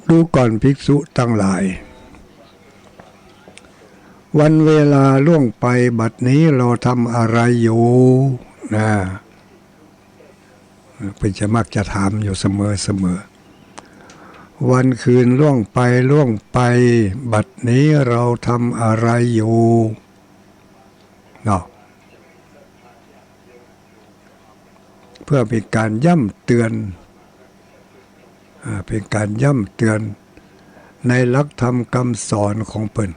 ดูก่อนภิกษุทั้งหลายวันเวลาล่วงไปบัดนี้เราทำอะไรอยู่นะเป็นจะมักจะถามอยู่เสมอวันคืนล่วงไปบัดนี้เราทำอะไรอยู่เนาะเพื่อเป็นการย้ำเตือนเป็นการย้ำเตือนในหลักธรรมคำสอนของเพิ่น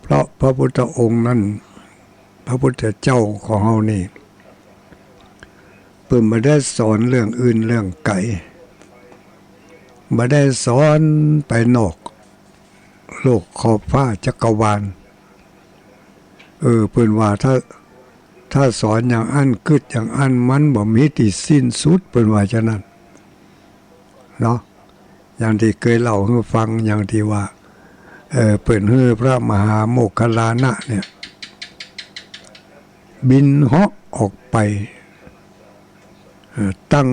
เพราะพระพุทธองค์นั้นพระพุทธเจ้าของเฮานี่เพิ่นไม่ได้สอนเรื่องอื่นเรื่องไกลไม่ได้สอนไปนอกโลกขอบฟ้าจักรวาลเพิ่นว่าถ้าสอนอย่างอันกึดอย่างอันมันบ่มีที่สิ้นสุดเพิ่นว่าฉะนั้นเนาะอย่างที่เคยเล่าให้ฟังอย่างที่ว่าเปิ่นฮื้อพระมหาโมคคัลลานะเนี่ยบินเหาะออกไปตั้ง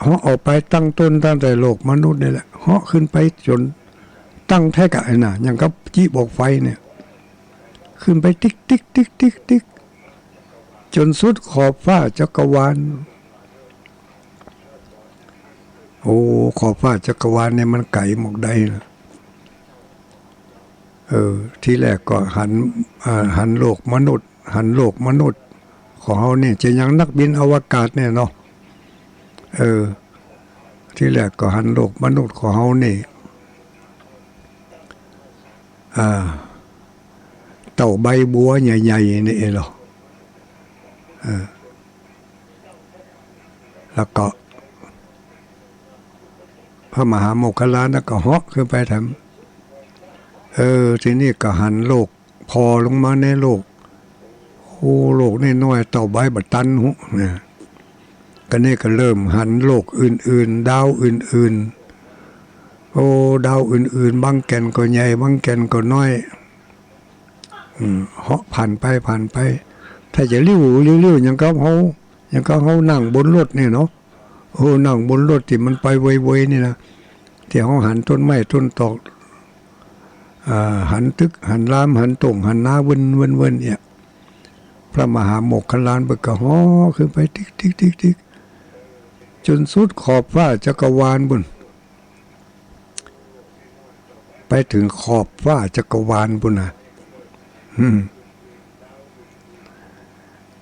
เหาะออกไปตั้งต้นตั้งแต่โลกมนุษย์นี่แหละเหาะขึ้นไปจนตั้งแท้กะไอ้น่ะอย่างกับจีบอกไฟเนี่ยขึ้นไปติ๊กติ๊กติ๊กติ๊กติ๊กจนสุดขอบฟ้าจักรวาลโอ้ขอบฟ้าจักรวาลเนี่ยมันไกลหมกได้นะที่แรกก็หันโลกมนุษย์ของเขาเนี่ยจะยังนักบินอวกาศเนี่ยเนาะที่แรกก็หันโลกมนุษย์ของเขานี่เต่าใบบัวใหญ่ๆนี่เองหรอแล้วก็พระมหาโมคคัลลานะก็เหาะขึ้นไปทำทีนี้ก็หันโลกพอลงมาในโลกโอ้โลกนี่น้อยเต่าใบบัดตันหุเนี่ยก็นี่ก็เริ่มหันโลกอื่นๆดาวอื่นๆโอ้ดาวอื่นๆบางแก่นก็ใหญ่บางแก่นก็น้อยเหาะผ่านไปถ้าจะเลี้ยวอย่างก็เขานั่งบนรถนี่เนาะโอ้นั่งบนรถที่มันไปเว่ยๆนี่นะที่เขาหันต้นไม้ต้นตอกหันตึกหันลามหันตรงหันหน้าเว้นเนี่ยพระมหาโมคคัลลานเบิกกะฮอขึ้นไปติ๊กจนสุดขอบฟ้าจักรวาลบุญไปถึงขอบฟ้าจักรวาลบุญนะ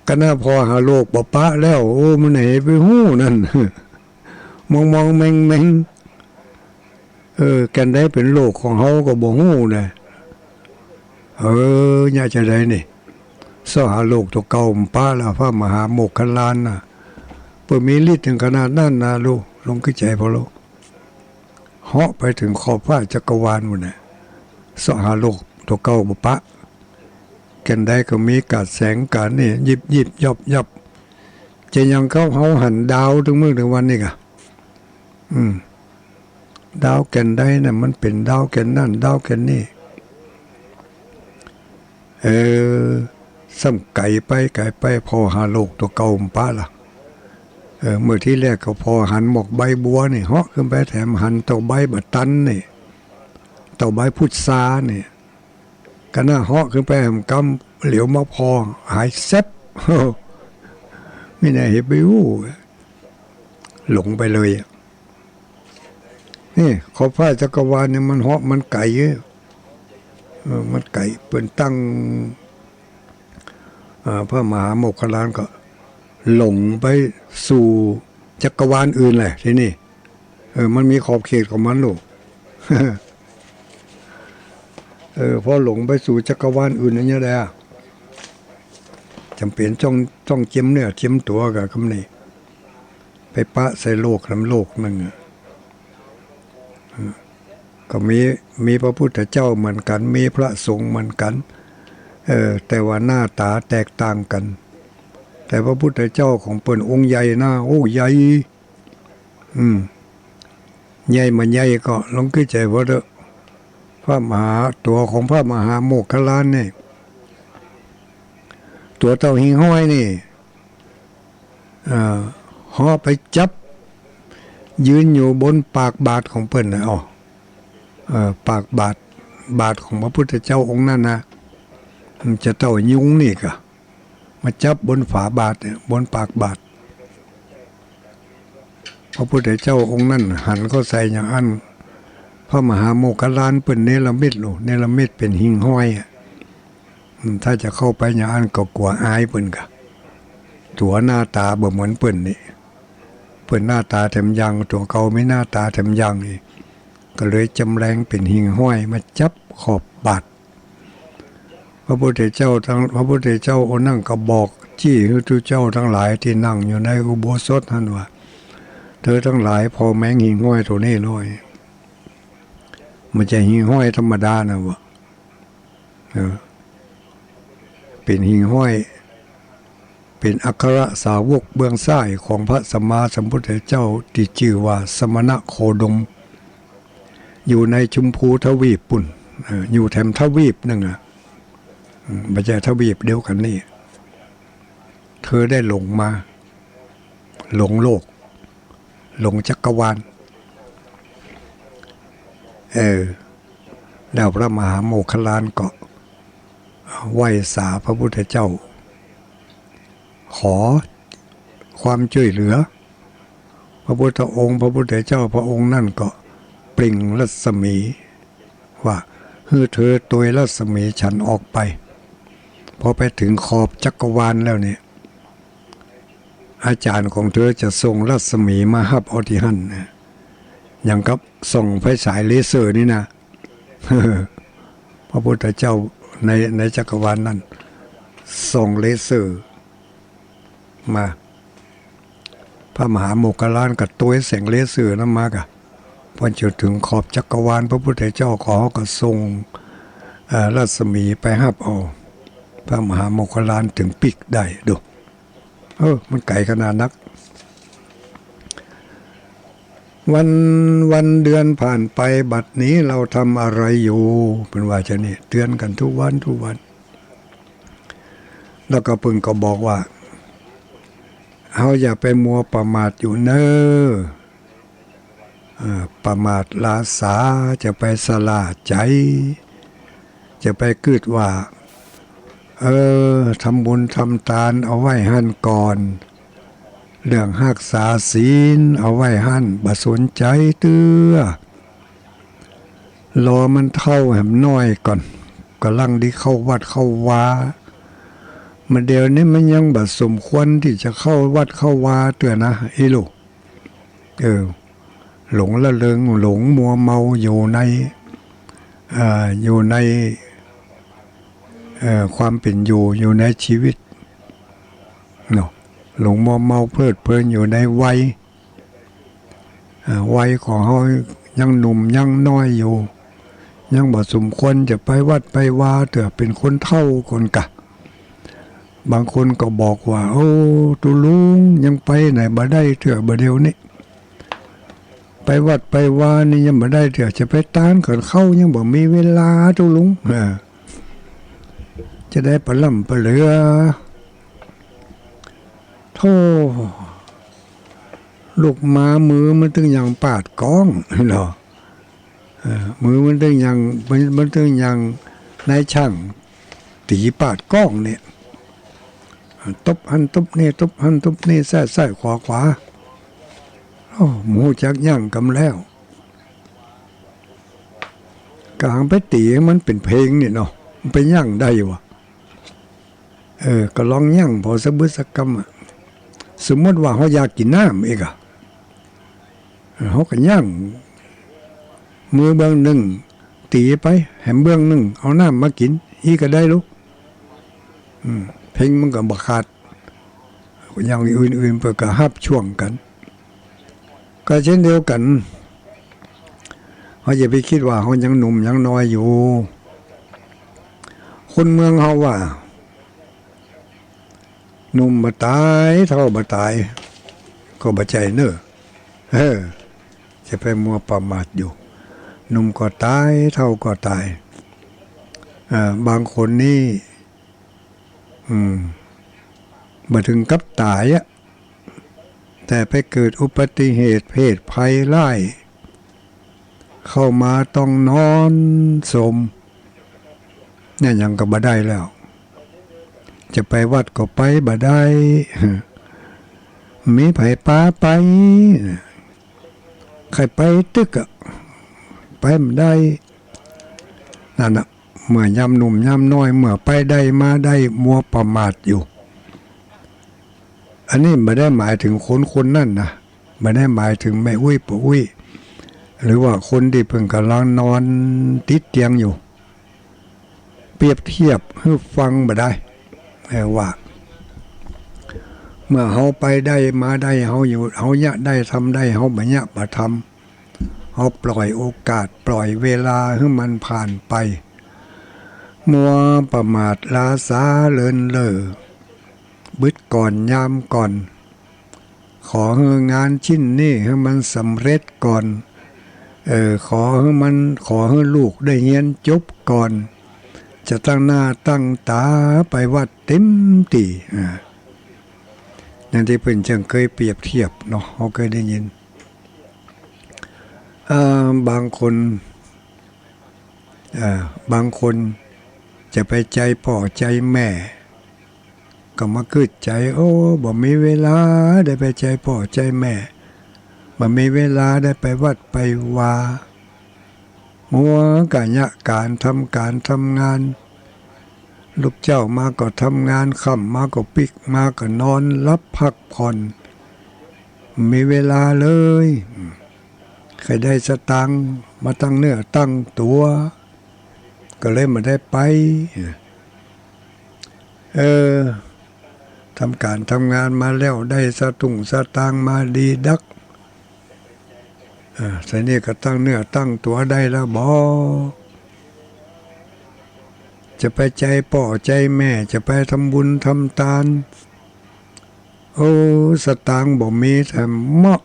ก็น่าพอหาโลกปะแล้วโอ้มันไหนไปหู้นั่นมองแมงกันได้เป็นโลกของเขาก็บ่หู้นะน่าจะได้นี่สหาโลกตัวเก่าป้าละพระมหาโมคคัลลานน่ะเปิดมีฤทธิ์ถึงขนาดนั้นนะลูกลงขึ้นใจพอโลกเหาะไปถึงขอบฟ้าจักรวาลหมดนะสหาโลกตัวเก่าบ่ปะกันได้ก็มีกาดแสงกาดนี่ยิบยับจะยังเขาหันดาวถึงมื้อถึงวันนี้กะดาวแก่นได้น่ะมันเป็นดาวแก่นนั่นดาวแก่นนี่ซ้ำไก่ไปพอหาโลกตัวเก่าป้าล่ะเมื่อที่แรกก็พอหันหมอกใบบัวนี่เหาะขึ้นไปแถมหันเต่าใบบัดตันนี่เต่าใบพุทรานี่ก็น่าเหาะขึ้นไปแถมกำเหลียวมาพอหายแซ่บไม่น่าเห็นไปหลงไปเลยนี่ขอบฟ้าจักรวาลเนี่ยมันเหาะมันไก่มันไก่เปิ่นตั้งพระมหาโมคคัลลานก็หลงไปสู่จักรวาลอื่นแหละที่นี่มันมีขอบเขตของมันลูก พอหลงไปสู่จักรวาลอื่นอย่างเงี้ยแหละจำเป็นต้องเจียมเนื้อเจียมตัวกับคำนี้ไปปะใส่โลกน้ำโลกนึงก็มีพระพุทธเจ้าเหมือนกันมีพระสงฆ์เหมือนกันแต่ว่าหน้าตาแตกต่างกันแต่พระพุทธเจ้าของเปิ้นองค์ใหญ่นะโอ้ใหญ่ใหญ่มาใหญ่ก็ลองคิดใจว่าเด้อพระมหาตัวของพระมหาโมคคัลลานนี่ตัวเต่าหิ่งห้อยนี่ ห่อไปจับยืนอยู่บนปากบาทของเปิ้นนะปากบาทของพระพุทธเจ้าองค์นั้นนะมันจะเต้ายุงนี่กะมาจับบนฝาบาทเนี่ยบนปากบาทพระพุทธเจ้าองค์นั้นหันเข้าใส่อย่างอันพระมหาโมคคัลลานเปิ้นเนรมิตเนรมิตเป็นหิ่งห้อยถ้าจะเข้าไปอย่างอันก็กลัวอายเปิ้นกะตัวหน้าตาบ่เหมือนเปิ้นนี่เปิ้นหน้าตาแถมยังตัวเขาไม่หน้าตาแถมยังนี่ก็เลยจำแรงเป็นหิ่งห้อยมาจับขอบบาทพระพุทธเจ้าองค์นั่งก็บอกจี้ให้ทุกเจ้าทั้งหลายที่นั่งอยู่ในอุโบสถท่านว่าเธอทั้งหลายพอแมงหิ่งห้อยตัวนี้น้อยมันจะหิ่งห้อยธรรมดานะวะเป็นหิ่งห้อยเป็นอัครสาวกเบื้องซ้ายของพระสัมมาสัมพุทธเจ้าที่ชื่อว่าสมณะโคดมอยู่ในชมพูทวีปปุ่นอยู่แถมทวีปนึงไม่ใช่ทวีปเดียวกันนี่เธอได้หลงมาหลงโลกหลงจักรวาลแล้วพระมหาโมคคัลลานก็ไหว้สาพระพุทธเจ้าขอความช่วยเหลือพระพุทธองค์พระพุทธเจ้าพระองค์นั่นก็เปล่งรัศมีว่าให้เธอตัวรัศมีฉันออกไปพอไปถึงขอบจักรวาลแล้วเนี่ยอาจารย์ของเธอจะส่งรัศมีมาฮับเอาที่หั่นอย่างกับส่งไฟฉายเลเซอร์นี่นะ พระพุทธเจ้าในจักรวาลนั้นส่งเลเซอร์มาพระมหาโมคคัลลานกับตัวแสงเลเซอร์นั้นมากะพอจะถึงขอบจักรวาลพระพุทธเจ้าขอก็ส่งรัศมีไปฮับเอาพระมหาโมคคัลลานถึงปิกได้ดูมันไกลขนาดนักวันเดือนผ่านไปบัดนี้เราทำอะไรอยู่เป็นว่าจะนี่เตือนกันทุกวันแล้วก็พึงก็บอกว่าเขาอย่าไปมัวประมาทอยู่เนประมาทลาสาจะไปสลาใจจะไปกึดว่าทำบุญทำทานเอาไว้หั่นก่อนเรื่องรักษาศีลเอาไว้หั่นบ่สนใจเตื้อรอมันเท่าแหมน้อยก่อนกำลังดีเข้าวัดเข้าวามาเดี๋ยวนี้มันยังบ่สมควรที่จะเข้าวัดเข้าวาเตื้อนะอีลูกหลงละเริงหลงมัวเมาอยู่ในความเป็นอยู่ในชีวิตเนาะหลงมัวเมาเพลิดเพลินอยู่ในวัยของเขายังหนุ่มยังน้อยอยู่ยังบ่สมควรจะไปวัดไปวาเถอะเป็นคนเฒ่าคนกะบางคนก็บอกว่าโอ้ตุลุงยังไปไหนบ่ได้เถอะบ่เดียวนี้ไปวัดไปวานี่ยังบ่ได้เถอะจะไปตานเกินเข้ายังบ่มีเวลาตุลุงจะได้ปล่ำปเหลือโธ่ลูกม้ามือมันตึงอย่างปาดก้องเหรอมือมันตึงอย่างนายช่างตีปาดก้องเนี่ยตบหันตบนี่ตบหันตบนี่ใส่ขวาหมูจักย่างกำแล้วกลางไปตีมันเป็นเพลงนี่เนาะมันไปย่างได้วะก็ลองย่างพอสักบึ้สักกำสมมติว่าเขาอยากกินน้ำเองเขาก็ย่างมือเบื้องหนึ่งตีไปแหมเบื้องหนึ่งเอาน้ำมากินอีก็ได้ลูกเพลงมันก็บักขาดอย่างอื่นๆเพื่อกระหับช่วงกันก็เช่นเดียวกันเขาอย่าไปคิดว่าเขายังหนุ่มยังน้อยอยู่คนเมืองเขาว่าหนุ่มบ่ตายเท่าบ่ตายก็บ่ใจเนอะจะไปมัวประมาทอยู่หนุ่มก็ตายเท่าก็ตายบางคนนี่บ่ถึงกับตาย แต่ไปเกิดอุบัติเหตุเพศภัยร้ายเข้ามาต้องนอนสมเนี่ยยังก็บ่ได้แล้วจะไปวัดก็ไปบ่ได้มีไผพาไปใครไปตึกอะไปบ่ได้นั่นน่ะเมื่อยำหนุ่มยำน้อยเมื่อไปได้มาได้มัวประมาทอยู่อันนี้ไม่ได้หมายถึงคนนั่นนะไม่ได้หมายถึงแม่อุ้ยปู่อุ้ยหรือว่าคนที่เพิ่งกำลังนอนติดเตียงอยู่เปรียบเทียบให้ฟังบ่ได้แต่ว่าเมื่อเขาไปได้มาได้เขาอยู่เขาเนี่ยได้ทำได้เขาบ่เนี่ยบ่ทำเขาปล่อยโอกาสปล่อยเวลาให้มันผ่านไปมัวประมาทลาสาเลินเล่อบึดก่อนยามก่อนขอให้งานชิ้นนี้ให้มันสำเร็จก่อนขอให้ลูกได้เรียนจบก่อนจะตั้งหน้าตั้งตาไปวัดเต็มที่อย่างที่เพิ่นจังเคยเปรียบเทียบเนาะเขาเคยได้ยินบางคนจะไปใจพ่อใจแม่ก็มาคิดใจโอ้บ่มีเวลาได้ไปใจพ่อใจแม่บ่มีเวลาได้ไปวัดไปวามัวกะยะการทำงานลูกเจ้ามาก็ทำงานค่ำมาก็ปิกมาก็นอนรับพักผ่อนมีเวลาเลยใครได้สตังค์มาตั้งเนื้อตั้งตัวก็เลยมาได้ไปทำการทำงานมาแล้วได้สตางค์มาดีดักใส่นี่ก็ตั้งเนื้อตั้งตัวได้แล้วบ่จะไปใจพ่อใจแม่จะไปทำบุญทำทานโอ้สตางค์บ่มีแต่เหมาะ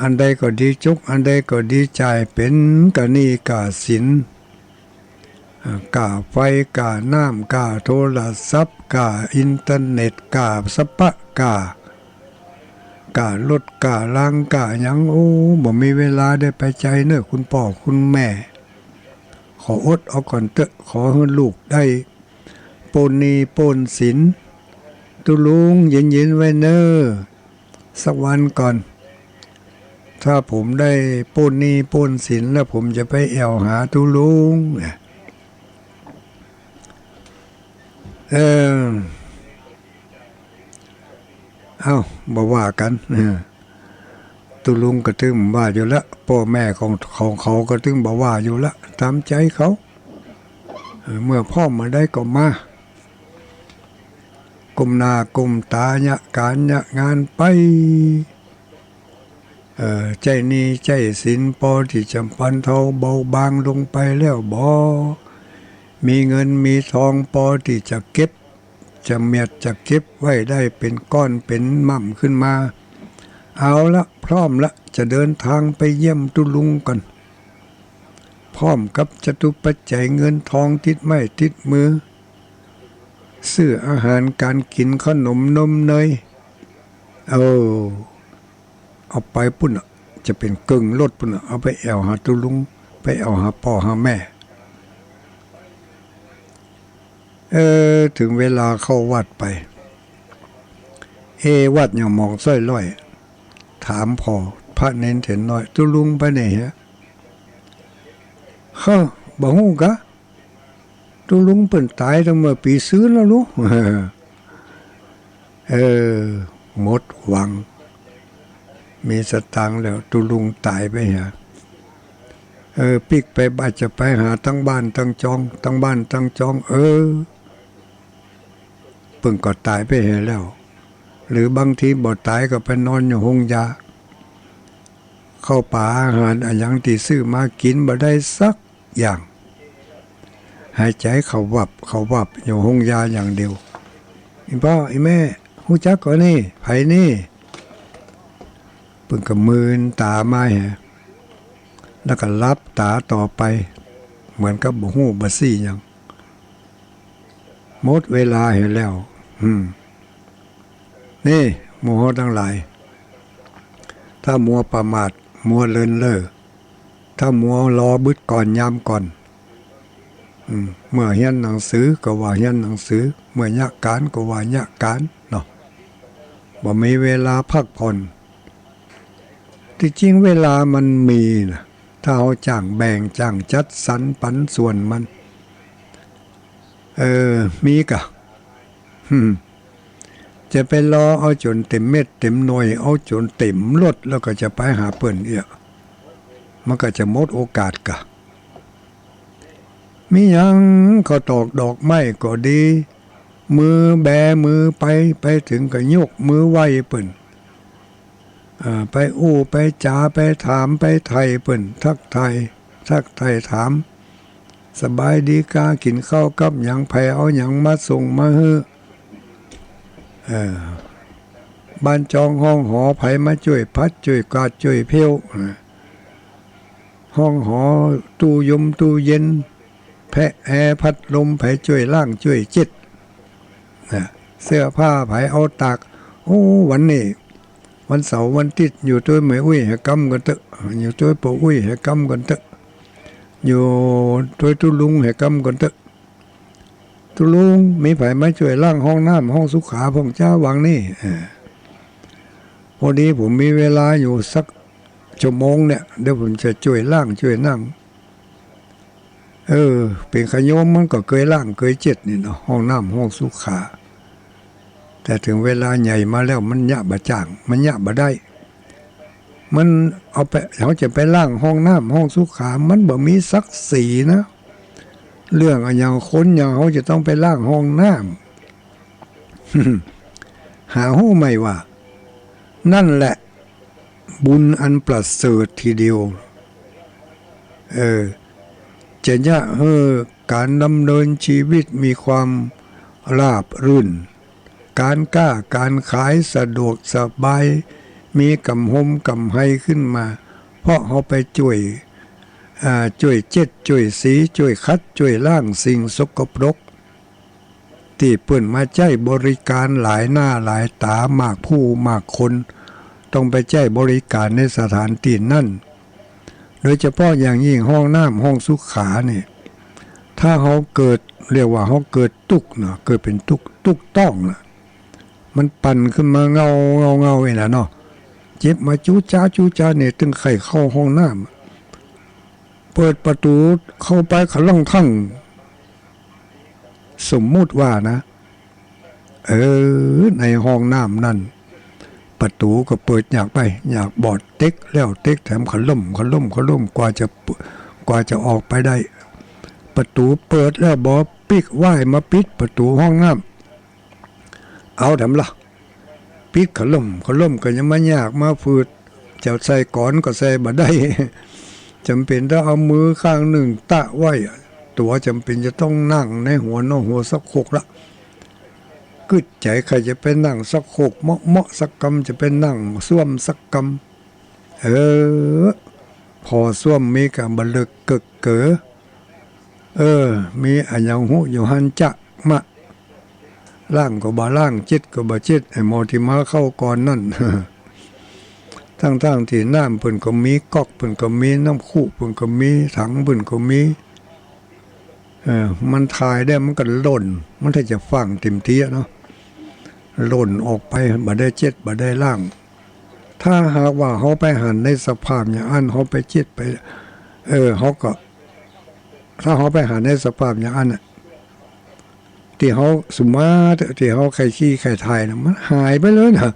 อันใดก็ดีจุกอันใดก็ดีใจเป็นกะหนี้กะสินกะไฟกะน้ำกะโทรศัพท์กะอินเทอร์เน็ตกะสปะกะรถกะล้างกะหยังโอ้บ่มีเวลาได้ไปใจเน้อคุณพ่อคุณแม่ขออดเอาก่อนเถอะขอให้ลูกได้ปนนีปนศีลตุลุงเย็นๆไว้เน้อสักวันก่อนถ้าผมได้ปนนีปนศีลแล้วผมจะไปแอวหาตุลุงบ่ว่ากันตุลุงก็ตึงว่าอยู่ละพ่อแม่ของเขาก็ตึงบ่ว่าอยู่ละตามใจเขาเมื่อพ่อมาได้ก็มาก้มหน้าก้มตาเนี่ยการเนี่ยงานไปใจนี้ใจสินพอที่จะบรรเทาเบาบางลงไปแล้วบ่มีเงินมีทองพอที่จะเก็บจะเมียดจะเก็บไว้ได้เป็นก้อนเป็นม่ำขึ้นมาเอาละพร้อมละจะเดินทางไปเยี่ยมตุลุงก่อนพร้อมกับจตุปัจจัยเงินทองติดไม้ติดมือซื้ออาหารการกินขนมนมเนยเอาไปปุ่นจะเป็นกึ่งรถปุ่นเอาไปแอวหาตุลุงไปแอวหาพ่อหาแม่ถึงเวลาเข้าวัดไปวัดอย่างมองส้อยล่อยถามพ่อพระเน้นเถนน้อยตุลุงไปไหนฮะบ่ฮู้กะตุลุงเพิ่นตายตั้งเมื่อปีซื้อแล้วลูกหมดหวังมีสตางค์แล้วตุลุงตายไปฮะปิกไปบ้านจะไปหาทั้งบ้านทั้งจองทั้งบ้านทั้งจองเพิ่งก็ตายไปเห็นแล้วหรือบางทีบ่ตายก็ไปนอนอยู่ห้องยาเข้าป่าอาหารอย่างที่ซื้อมากินบ่ได้สักอย่างหายใจเขาวับอยู่ห้องยาอย่างเดียวอีพ่ออีแม่ฮู้จักก่อนนี่ไผนี่เพิ่งก็มืนตามาฮะแล้วก็รับตาต่อไปเหมือนกับบ่ฮู้บ่ซี่หยังหมดเวลาเห็นแล้ว นี่หมู่เฮาทั้งหลายถ้ามัวประมาทมัวเลินเล่อถ้ามัวรอบึดก่อนยามก่อนเมื่อเรียนหนังสือก็ว่าเรียนหนังสือเมื่อยะการก็ว่ายะการเนาะบ่มีเวลาพักผ่อนที่จริงเวลามันมีนะถ้าเอาจ้างแบ่งจ้างจัดสรรปันส่วนมันมีกะจะไปรอเอาจนเต็มเม็ดเต็มหน่วยเอาจนเต็มรถแล้วก็จะไปหาเปิ้นเอียมันก็จะหมดโอกาสกะมีหยังก็ตอกดอกไม้ก็ดีมือแบมือไปถึงก็ยกมือไหว้เปิ้นไปอู้ไปจาไปถามไปไทยเปิ้นทักไทยถามสบายดีกากินข้าวกับหยังไผเอาหยังมาส่งมาฮื้อบ้านจองห้องหอไผมาช่วยพัดช่วยกาดช่วยเพียวห้องหอตู้ยมตู้เย็นแพะแอร์พัดลมไผช่วยล่างช่วยเจ็ดเสื้อผ้าไผเอาตากโอ้วันนี้วันเสาร์วันอาทิตย์อยู่ตัวแม่อุ้ยให้กำกันเถอะอยู่ตัวปู่อุ้ยให้กำกันเถอะอยู่ตัวตุลุงให้กำกันเถอะตุลุงมีไผมาช่วยล้างห้องน้ำห้องสุขาพงเจ้าวังนี่พอดีผมมีเวลาอยู่สักชั่วโมงเนี่ยเดี๋ยวผมจะช่วยล้างช่วยนั่งเป็นขยมมันก็เคยล้างเคยเจ็ดนี่เนาะห้องน้ำห้องสุขาแต่ถึงเวลาใหญ่มาแล้วมันยะบะจ่างมันยะบะได้มันเอาไปเขาจะไปล้างห้องน้ำห้องสุขามันบ่มีศักดิ์ศรีนะเรื่องอย่างคนอย่างเขาจะต้องไปล้างห้องน้ำ หาหู้ไม่ว่านั่นแหละบุญอันประเสริฐทีเดียวจะยะการดำเนินชีวิตมีความราบรื่นการก้าการขายสะดวกสบายมีกำหมกำไฮขึ้นมาเพราะเขาไปช่วยเจ็ดช่วยสีช่วยคัดช่วยล่างสิ่งสกปรกที่เปิ่นมาใจบริการหลายหน้าหลายตามากผู้มากคนต้องไปใจบริการในสถานที่นั่นโดยเฉพาะอย่างยิ่งห้องน้ำห้องสุขาเนี่ยถ้าเขาเกิดเรียกว่าเขาเกิดตุกเนาะเกิดเป็นตุกต้องนะมันปั่นขึ้นมาเงาไอ้น่ะเนาะเจ็บมาจู้จ้าเนี่ยตึงไข่เข้าห้องน้ำเปิดประตูเข้าไปขลั่งทั้งสมมุติว่านะในห้องน้ำนั่นประตูก็เปิดอยากไปอยากบอดเต็กแล้วเต็กแถมขล่มกว่าจะออกไปได้ประตูเปิดแล้วบอปิกว่ายมาปิดประตูห้องน้ำเอาทำละปิดขล่มก็ยังไม่ยากมาฝืดจะใส่ก่อนก็ใส่บ่ได้จำเป็นต้องเอามือข้างหนึ่งตะไว้ตัวจำเป็นจะต้องนั่งในหัวสักโคกละกึดใจใครจะไปนั่งสักโคกเหมาะสักกำจะไปนั่งส้วมสักกำพอส้วมมีกับบลึกเก๋อมีอันยังหูอยู่หันจะมะล่างก็บ่ล่างจิตก็บ่จิตไอ้หมอที่มาเข้าก่อนนั่น ทั้งที่น้ำเพิ่นก็มีก๊อกเพิ่นก็มีน้ำคู่เพิ่นก็มีถังเพิ่นก็มีมันถ่ายได้มันก็หล่นมันถ้าจะฟังเต็มที่เนาะหล่นออกไปบ่ได้เจ็ดบ่ได้ล่างถ้าหากว่าเขาไปหันในสภาพอย่างอันเขาไปเจ็ดไปเขาก็ถ้าเขาไปหันในสภาพอย่างอันน่ะที่เขาสมมาที่เขาใครขี้ใครถ่ายนะมันหายไปเลยนะ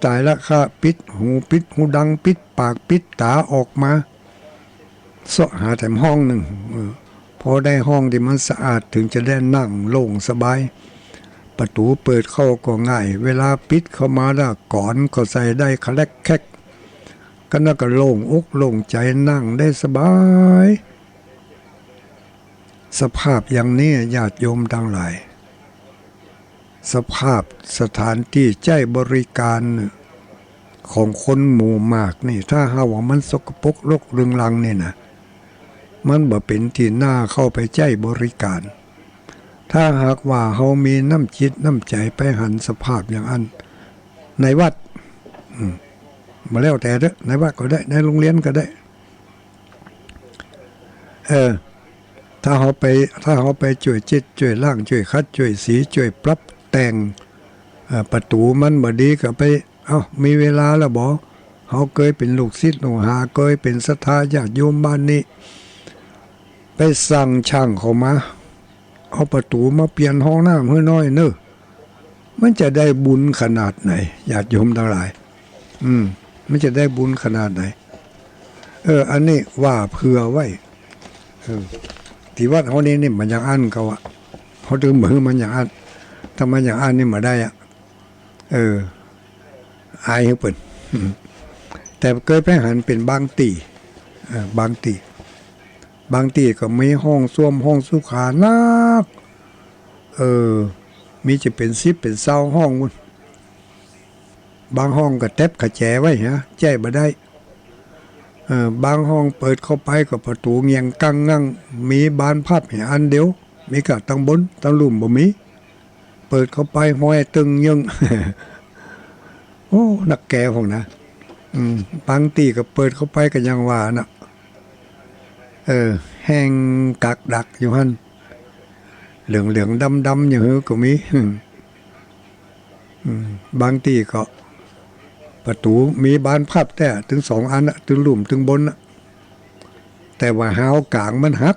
ตายละค่ะปิดหูดังปิดปากปิดตาออกมาเสาะหาแต่ห้องหนึ่งพอได้ห้องที่มันสะอาดถึงจะได้นั่งโล่งสบายประตูเปิดเข้าก็ง่ายเวลาปิดเข้ามาแล้วก่อนก็ใส่ได้คลักแคกก็น่าก็โล่งอกโล่งใจนั่งได้สบายสภาพอย่างนี้ญาติโยมทั้งหลายสภาพสถานที่ใจบริการของคนหมู่มากนี่ถ้าหาว่ามันสกปรกรกเรืองรังนี่นะมันบ่เป็นที่น่าเข้าไปใจบริการ ถ้าหากว่าเขามีน้ำจิตน้ำใจไปหันสภาพอย่างอันในวัดมาแล้วแต่เด้อในวัดก็ได้ในโรงเรียนก็ได้ถ้าเขาไปช่วยจิตช่วยล่างช่วยคัดช่วยสีช่วยปรับแต่งประตูมันบ่ดีก็ไปมีเวลาแล้วบ่เขาเคยเป็นลูกศิษย์ลูกหาเคยเป็นศรัทธาญาติโยมบ้านนี้ไปสั่งช่างเขามาเอาประตูมาเปลี่ยนห้องน้ำให้น้อยเนอะมันจะได้บุญขนาดไหนญาติโยมทั้งหลายมันจะได้บุญขนาดไหนอันนี้ว่าเผื่อไว้ที่วัดเขานี่มันอย่างอันเขาอะเขาถึงมือมันอย่างอันถ้ามันอย่างอันนี่มาได้อะอายเปิ่นแต่เคยไปหันเป็นบางตีบางตีก็มีห้องส้วมห้องสุขานักมีจะเป็น10เป็น20ห้องมุนบางห้องก็แทบขะแจไว้ฮะแจ้บ่ได้บางห้องเปิดเข้าไปก็ประตูเงียงกังงั่งมีบานพับอันเดียวมีกะตั้งบนตั้งลุ่มบ่มีเปิดเข้าไปห้อยตึงยึง โอ้นักแก่ห้องนะบางตีก็เปิดเข้าไปก็ยังว่านะแห้งกักดักอยู่หั่นเหลืองดำอย่างเฮ้ก็มีบางตีก็ประตูมีบานพับแต่ถึง2อันถึงหลุมถึงบนแต่ว่าหาวกลางมันหัก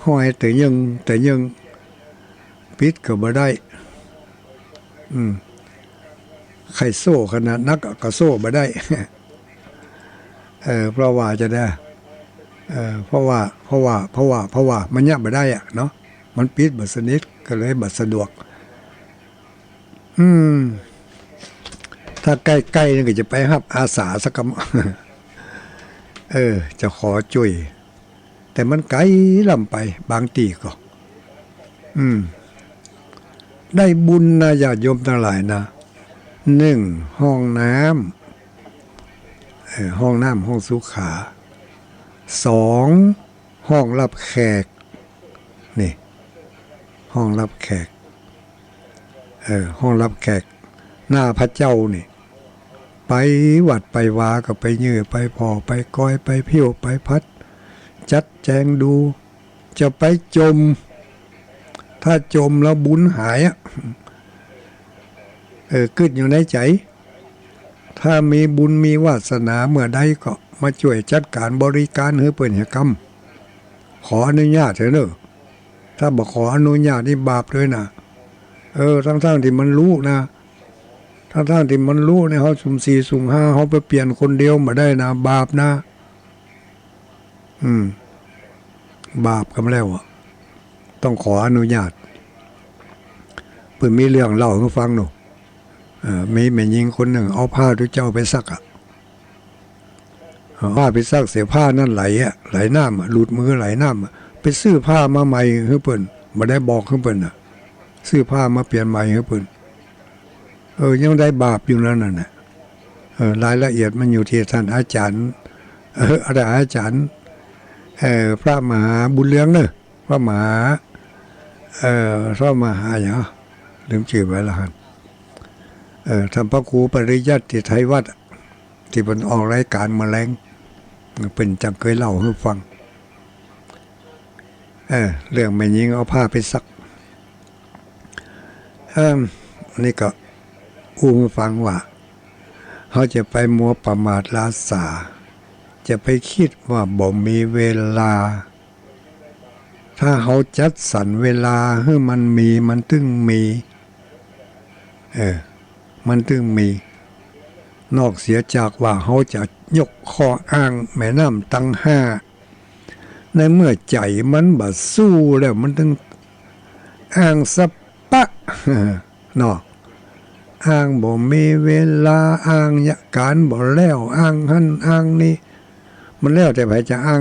ห้อยแต่ยังปิดก็บ่ได้ไข่โซ่ขนาดนักก็โซ่บ่ได้เพราะว่าจะได้เพราะว่ามันยับบ่ได้เนาะมันปิดบ่สนิทก็เลยบ่สะดวกถ้าใกล้ๆนี่ก็จะไปรับอาสาสักกจะขอช่วยแต่มันไกลลำไปบางทีก็ได้บุญนะญาติโยมทั้งหลายนะ1ห้องน้ำห้องสุขา2ห้องรับแขกนี่ห้องรับแขกห้องรับแขกหน้าพระเจ้านี่ไปวัดไปวาก็ไปยื้อไปพอไปก้อยไปเพี้ยวไปพัดจัดแจงดูจะไปจมถ้าจมแล้วบุญหายกึดอยู่ในใจถ้ามีบุญมีวาสนาเมื่อใดก็มาช่วยจัดการบริการให้เปิ่นให้กรรมขออนุญาตเถอะเนอะถ้าบอกขออนุญาตนี่บาปเลยนะทั้งที่มันรู้นะทั้งที่มันรู้เนี่ยเขาสุ่ม4สุ่ม5เขาไปเปลี่ยนคนเดียวมาได้นะบาปนะบาปกันแล้วต้องขออนุญาตเพิ่นมีเรื่องเล่าให้ฟังหนูมีแม่หญิงคนหนึ่งเอาผ้าทุกเจ้าไปซักผ้าไปซักเสียผ้านั่นไหลน้ำหลุดมือไหลน้ำไปซื้อผ้ามาใหม่ให้เพิ่นบ่ได้บอกให้เพิ่นซื้อผ้ามาเปลี่ยนใหม่ให้เพิ่นยังได้บาปอยู่นั่นน่ะรายละเอียดมันอยู่ที่ท่านอาจารย์อาจารย์พระมหาบุญเรืองเนอะพระมหาอย่างลืมชื่อไปแล้วครับท่านพระครูปริยัติที่ไทยวัดที่เป็นออกรายการแมลงเป็นจังเคยเล่าให้ฟังเรื่องแม่หญิงเอาผ้าไปซักนี่ก็ฟังว่าเขาจะไปมัวประมาทลาสาจะไปคิดว่าบ่มีเวลาถ้าเขาจัดสรรเวลาให้มันมีมันตึงมีมันตึงมีนอกเสียจากว่าเขาจะยกข้ออ้างแม่น้ำตั้ง5ในเมื่อใจมันบ่สู้แล้วมันตึงอ้างสปะเนาะอ้างบ่มีเวลาอ้างยะการบ่แล้วอ้างหั่นอ้างนี่มันแล้วแต่ไผจะอ้าง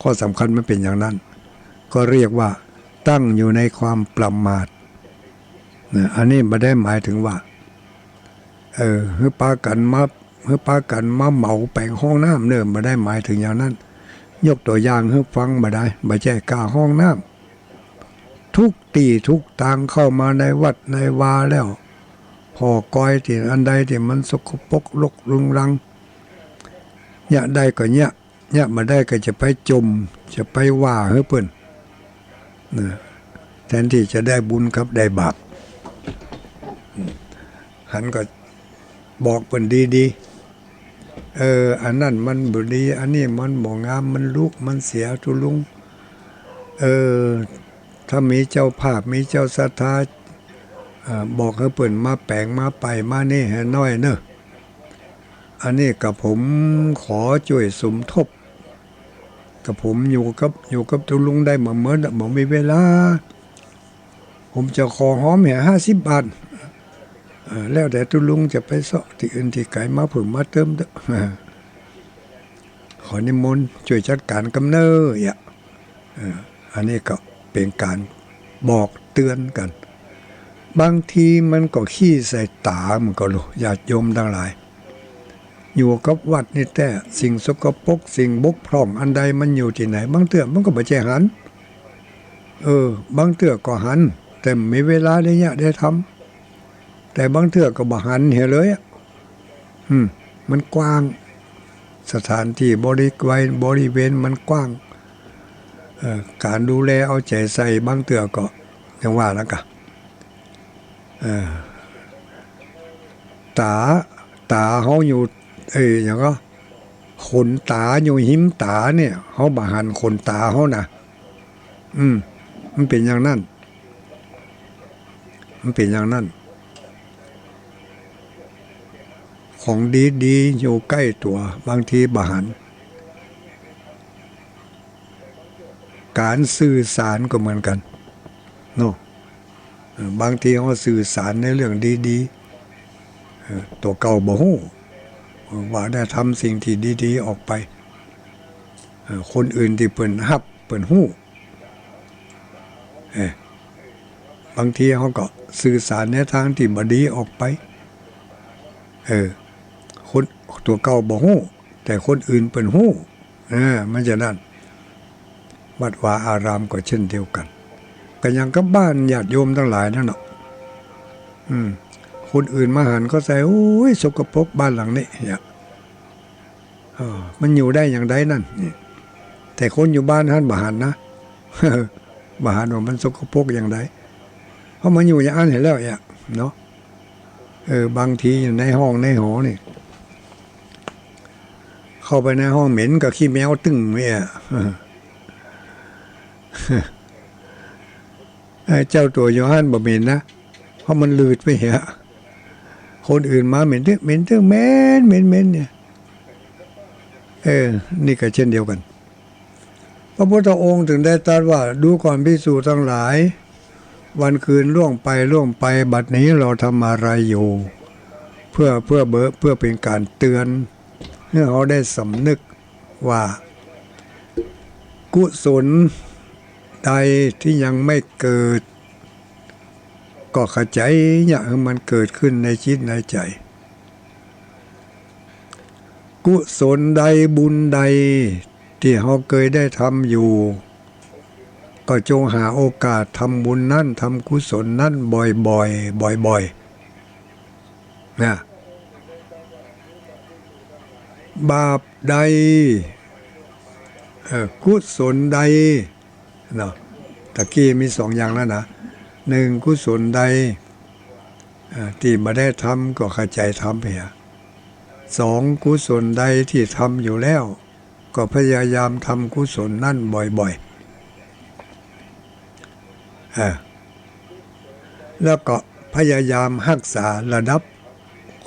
ข้อสำคัญมันเป็นอย่างนั้นก็เรียกว่าตั้งอยู่ในความประมาทอันนี้ไม่ได้หมายถึงว่าให้ปากันมาเหมาแปลงห้องน้ำไม่ได้หมายถึงอย่างนั้นยกตัวอย่างให้ฟังมาได้ไม่ใช่กาห้องน้ ทุกตีทุกทางเข้ามาในวัดในวาแล้วพอกอยที่อันใดที่มันสกปรกรกรุงรังเนี่ยได้ก็เนี่ยมาได้ก็จะไปจมจะไปว่าเฮ้เปิ้นนะแทนที่จะได้บุญครับได้บาปหันก็บอกเปิ้นดีๆอันนั้นมันบ่ดีอันนี้มันบ่งามมันลุกมันเสียทุลุงถ้ามีเจ้าภาพมีเจ้าศรัทธาบอกให้เปิ้นมาแปลงมาไปมานี่ให้น้อยเนอะอันนี้กับผมขอช่วยสมทบกับผมอยู่กับทุลุงได้เหมือนบ่มีเวลาผมจะขอหอมแห่50 บาทแล้วแต่ทุลุงจะไปเสาะที่อื่นที่ไกลมาเพิ่มมาเติมเด้อขอนิมนต์ช่วยจัดการกำเนิดอันนี้ก็เป็นการบอกเตือนกันบางทีมันก็ขี้ใส่ตามันก็รู้ญาติโยมทั้งหลายอยู่กับวัดนี่แต่สิ่งสกปรกสิ่งบกพร่องอันใดมันอยู่ที่ไหนบางเตื้อมันก็บ่ใช่หันบางเตื้อก็หันแต่ไม่เวลาได้เนี่ยได้ทำแต่บางเตื้อก็บ่หันเห็นเลยมันกว้างสถานที่บริเวณมันกว้างการดูแลเอาใจใส่บางเตื้อก็อย่างว่าแล้วก็ตาเฮาอยู่อย่างก็ขนตาอยู่หิมตาเนี่ยเฮาบ่หันขนตาเฮานะมันเป็นอย่างนั้นของดีๆอยู่ใกล้ตัวบางทีบ่หันการสื่อสารก็เหมือนกันเนาะบางทีเขาสื่อสารในเรื่องดีๆตัวเก่าบ่ฮู้ว่าได้ทำสิ่งที่ดีๆออกไปคนอื่นที่เปิ้นฮับเปิ้นฮู้บางทีเขาก็สื่อสารในทางที่บ่ดีออกไปคนตัวเก่าบ่ฮู้แต่คนอื่นเปิ้นฮู้มันจะนั่นวัดวาอารามก็เช่นเดียวกันก็ยังกับบ้านญาติโยมทั้งหลายนั่นเนาะคนอื่นมาหันก็ใส่โอ้ยสกปรกบ้านหลังนี้เนี่ยมันอยู่ได้อย่างใดนั่นแต่คนอยู่บ้านท่านบ่หันนะบ่หันว่ามันสกปรกอย่างใดเพราะมันอยู่อย่างนั้นเห็นแล้วเนาะบางทีอยู่ในห้องในหอนี่เข้าไปในห้องเหม็นกับขี้แมวตึ้งเนี่ยเจ้าตัวโยฮันบ่เหม็นนะเพราะมันลืดไปคนอื่นมาเหม็นตึ้งเหม็นเนี่ยนี่ก็เช่นเดียวกันพระพุทธองค์ถึงได้ตรัสว่าดูก่อนภิกษุทั้งหลายวันคืนล่วงไปบัดนี้เราทำอะไรอยู่เพื่อเป็นการเตือนให้เขาได้สำนึกว่ากุศลใดที่ยังไม่เกิดก็ขจายอยากให้มันเกิดขึ้นในจิตในใจกุศลใดบุญใดที่เขาเคยได้ทำอยู่ก็จงหาโอกาสทำบุญนั่นทำกุศลนั่นบ่อยนะบาปใดกุศลใดเนาะตะกี้มี2 อย่างแล้วนะ1กุศลใดที่ไม่ได้ทำก็เข้าใจทำไป2กุศลใดที่ทำอยู่แล้วก็พยายามทำกุศลนั่นบ่อยแล้วก็พยายามรักษาระดับ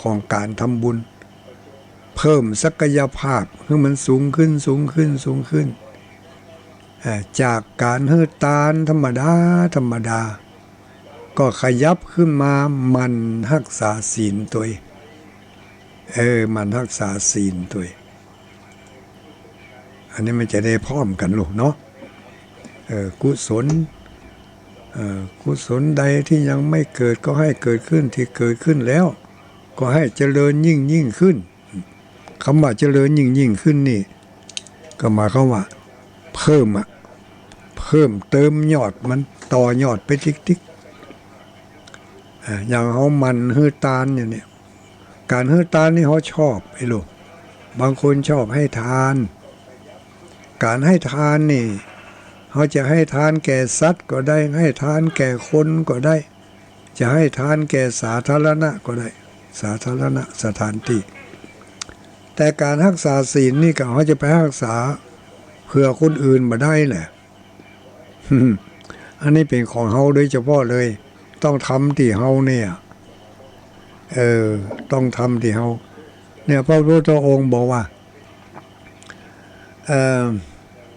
ของการทำบุญเพิ่มศักยภาพให้มันสูงขึ้นจากการเฮือตานธรรมดาก็ขยับขึ้นมามันรักษาศีลตัวมันรักษาศีลตัวอันนี้มันจะได้พร้อมกันลูกเนาะกุศลใดที่ยังไม่เกิดก็ให้เกิดขึ้นที่เกิดขึ้นแล้วก็ให้เจริญยิ่งขึ้นคำว่าเจริญยิ่งขึ้นนี่ก็หมายความว่าเพิ่ พิ่มเติมยอดมันต่อยอดไปติ๊กๆอย่างเขามันฮื้อตาลอย่างเนี้ยการฮื้อตาลนี่เขาชอบไอ้ลูกบางคนชอบให้ทานการให้ทานนี่เขาจะให้ทานแก่สัตว์ก็ได้ให้ทานแก่คนก็ได้จะให้ทานแก่สาธารณะก็ได้สาธารณะสถานที่แต่การรักษาศีลนี่ก็เขาจะไปรักษาเพื่อคนอื่นมาได้แหละอันนี้เป็นของเฮาโดยเฉพาะเลยต้องทำที่เฮาเนี่ยต้องทำที่เฮาเนี่ยพระพุทธองค์บอกว่า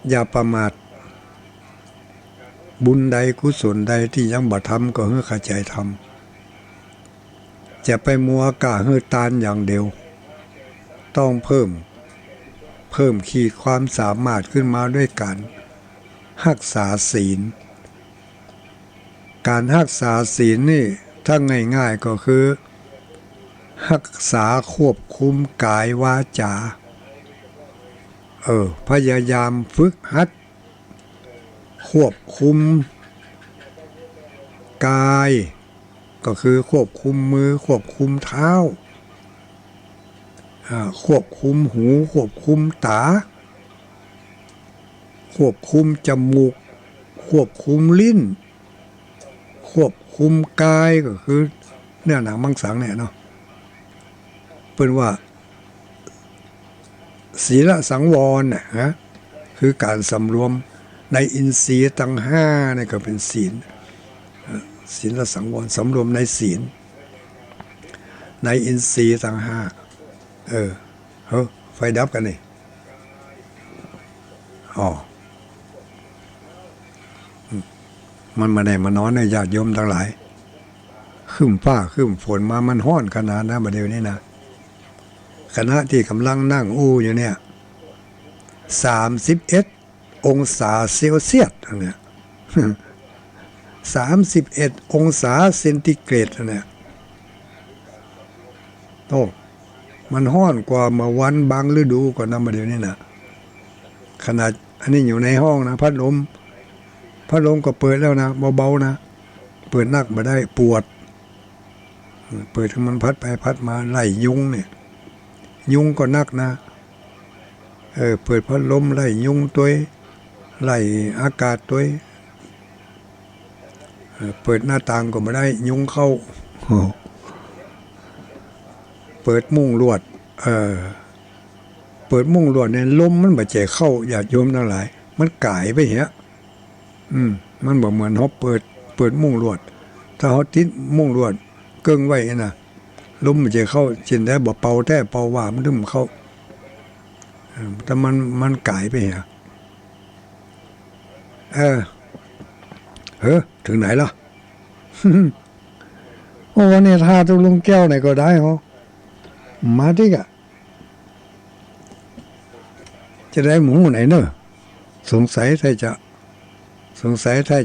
อย่าประมาทบุญใดกุศลใดที่ยังบ่ทำก็ให้เข้าใจทำจะไปมัวกะให้ตานอย่างเดียวต้องเพิ่มขีดความสามารถขึ้นมาด้วยการรักษาศีลการรักษาศีลนี่ถ้าง่ายๆก็คือรักษาควบคุมกายวาจาพยายามฝึกหัดควบคุมกายก็คือควบคุมมือควบคุมเท้าควบคุมหูควบคุมตาควบคุมจมูกควบคุมลิ้นควบคุมกายก็คือเนื้อหนังมังสังเนี่ยเนาะเป็นว่าศีลสังวรนะคือการสำรวมในอินทรีย์ทั้งห้าเนี่ยก็เป็นศีลศีลสังวรสำรวมในศีลในอินทรีย์ทั้งห้าไฟดับกันนี่มันมาได้มานอนในญาติโยมทั้งหลายขึ้นฟ้าขึ้นฝนมามันห้อนขนาดนะบัดเดี๋ยวนี้นะคณะที่กำลังนั่งอู้อยู่เนี่ย31 องศาเซลเซียสเนี่ย31 องศาเซนติเกรดเนี่ยโอ้มันห้อนกว่าเมื่อวันบางฤดูก่อนนะบัดเดี๋ยวนี้นะขนาดอันนี้อยู่ในห้องนะพัดลมก็เปิดแล้วนะเบาๆนะเปิดนักมาได้ปวดเปิดให้มันพัดไปพัดมาไล่ยุงเนี่ยยุงก็นักนะเปิดพัดลมไล่ยุงตัวไล่อากาศตัวเปิดหน้าต่างก็ไม่ได้ยุงเข้าเปิดมุ้งลวดเปิดมุ้งลวดเนี่ยลมมันบาดเจ็บเข้าอย่าโยมทั้งหลายมันก่ายไปเหี้ยมันบอกเหมือนเขาเปิดมุ้งลวดถ้าเขาติดมุ้งลวดเกิ้งไว้นะลมมันจะเข้าจินได้บอกเป่าแท้เป่าว่ามันดึงเข้าแต่มันก่ายไปเหี้ยถึงไหนล่ะ โอ้เนี่ยท่าตุลุงแก้วไหนก็ได้เหรอมาดิกะจะได้หมูไหนเนอะสงสัยถ้า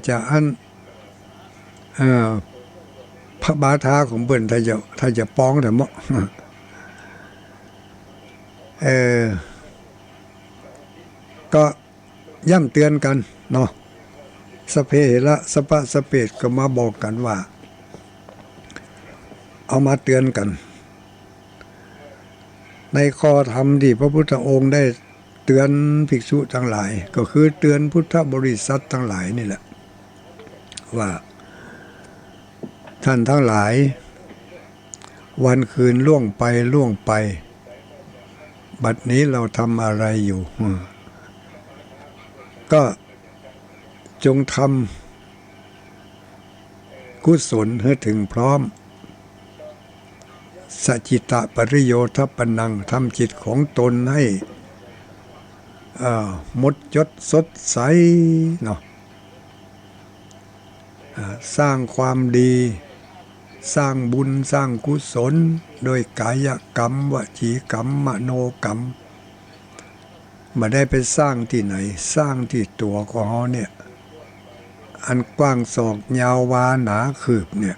จะอันพระบาทาของเบิ่นถ้าจะป้องแต่เมาะก็ย่ำเตือนกันเนาะสเพละสปะสเปดก็มาบอกกันว่าเอามาเตือนกันในข้อธรรมที่พระพุทธองค์ได้เตือนภิกษุทั้งหลายก็คือเตือนพุทธบริษัททั้งหลายนี่แหละว่าท่านทั้งหลายวันคืนล่วงไปบัดนี้เราทำอะไรอยู่ก็จงทำกุศลให้ถึงพร้อมสัจจิตะปริโยทัปปนังทำจิตของตนให้หมดจดสดใสเนาะสร้างความดีสร้างบุญสร้างกุศลโดยกายกรรมวจีกรรมมโนกรรมมาได้ไปสร้างที่ไหนสร้างที่ตัวของเขาเนี่ยอันกว้างศอกยาววาหนาคืบเนี่ย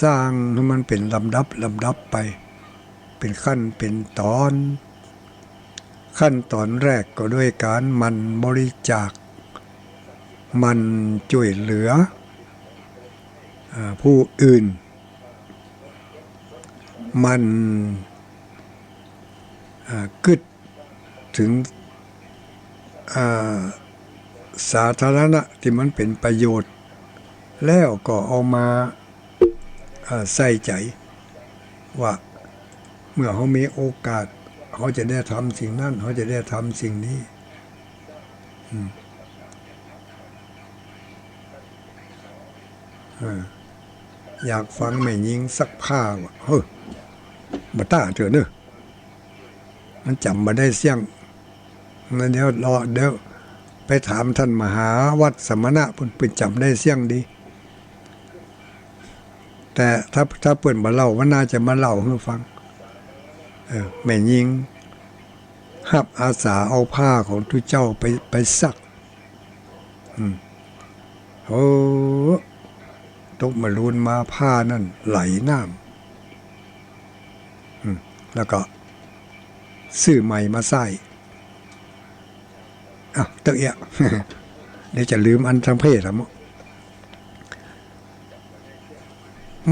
สร้างให้มันเป็นลำดับไปเป็นขั้นเป็นตอนขั้นตอนแรกก็ด้วยการมันบริจาค มันช่วยเหลือผู้อื่นมันกึดถึงสาธารณะที่มันเป็นประโยชน์แล้วก็เอามาใส่ใจว่าเมื่อเขามีโอกาสเขาจะได้ทำสิ่งนั้นเขาจะได้ทำสิ่งนี้อยากฟังแม่ยิงสักผ้าว่ะเฮ้ยมาต้าเถอะเนอะมันจำมาได้เสี่ยงงั้นเดี๋ยวไปถามท่านมหาวัดสมณะเพิ่นจำได้เสี่ยงดีแต่ถ้าเปิ่นมาเล่าว่าน่าจะมาเล่าให้ฟังแม่ยิงหับอาสาเอาผ้าของทุเจ้าไปซักโอ้ตกมาลูนมาผ้านั่นไหลน้ำแล้วก็ซื้อใหม่มาใส่เตอะ เดี๋ยวจะลืมอันทางเพศครับ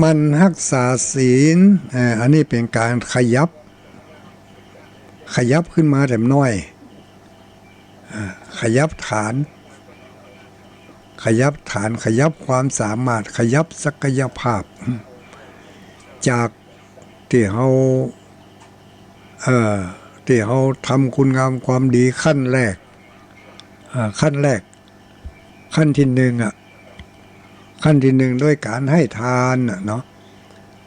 มันรักษาศีลอันนี้เป็นการขยับขึ้นมาแต่น้อยขยับฐานขยับความสามารถขยับศักยภาพจากที่เขาทำคุณงามความดีขั้นแรกขั้นที่หนึ่งด้วยการให้ทานเนาะ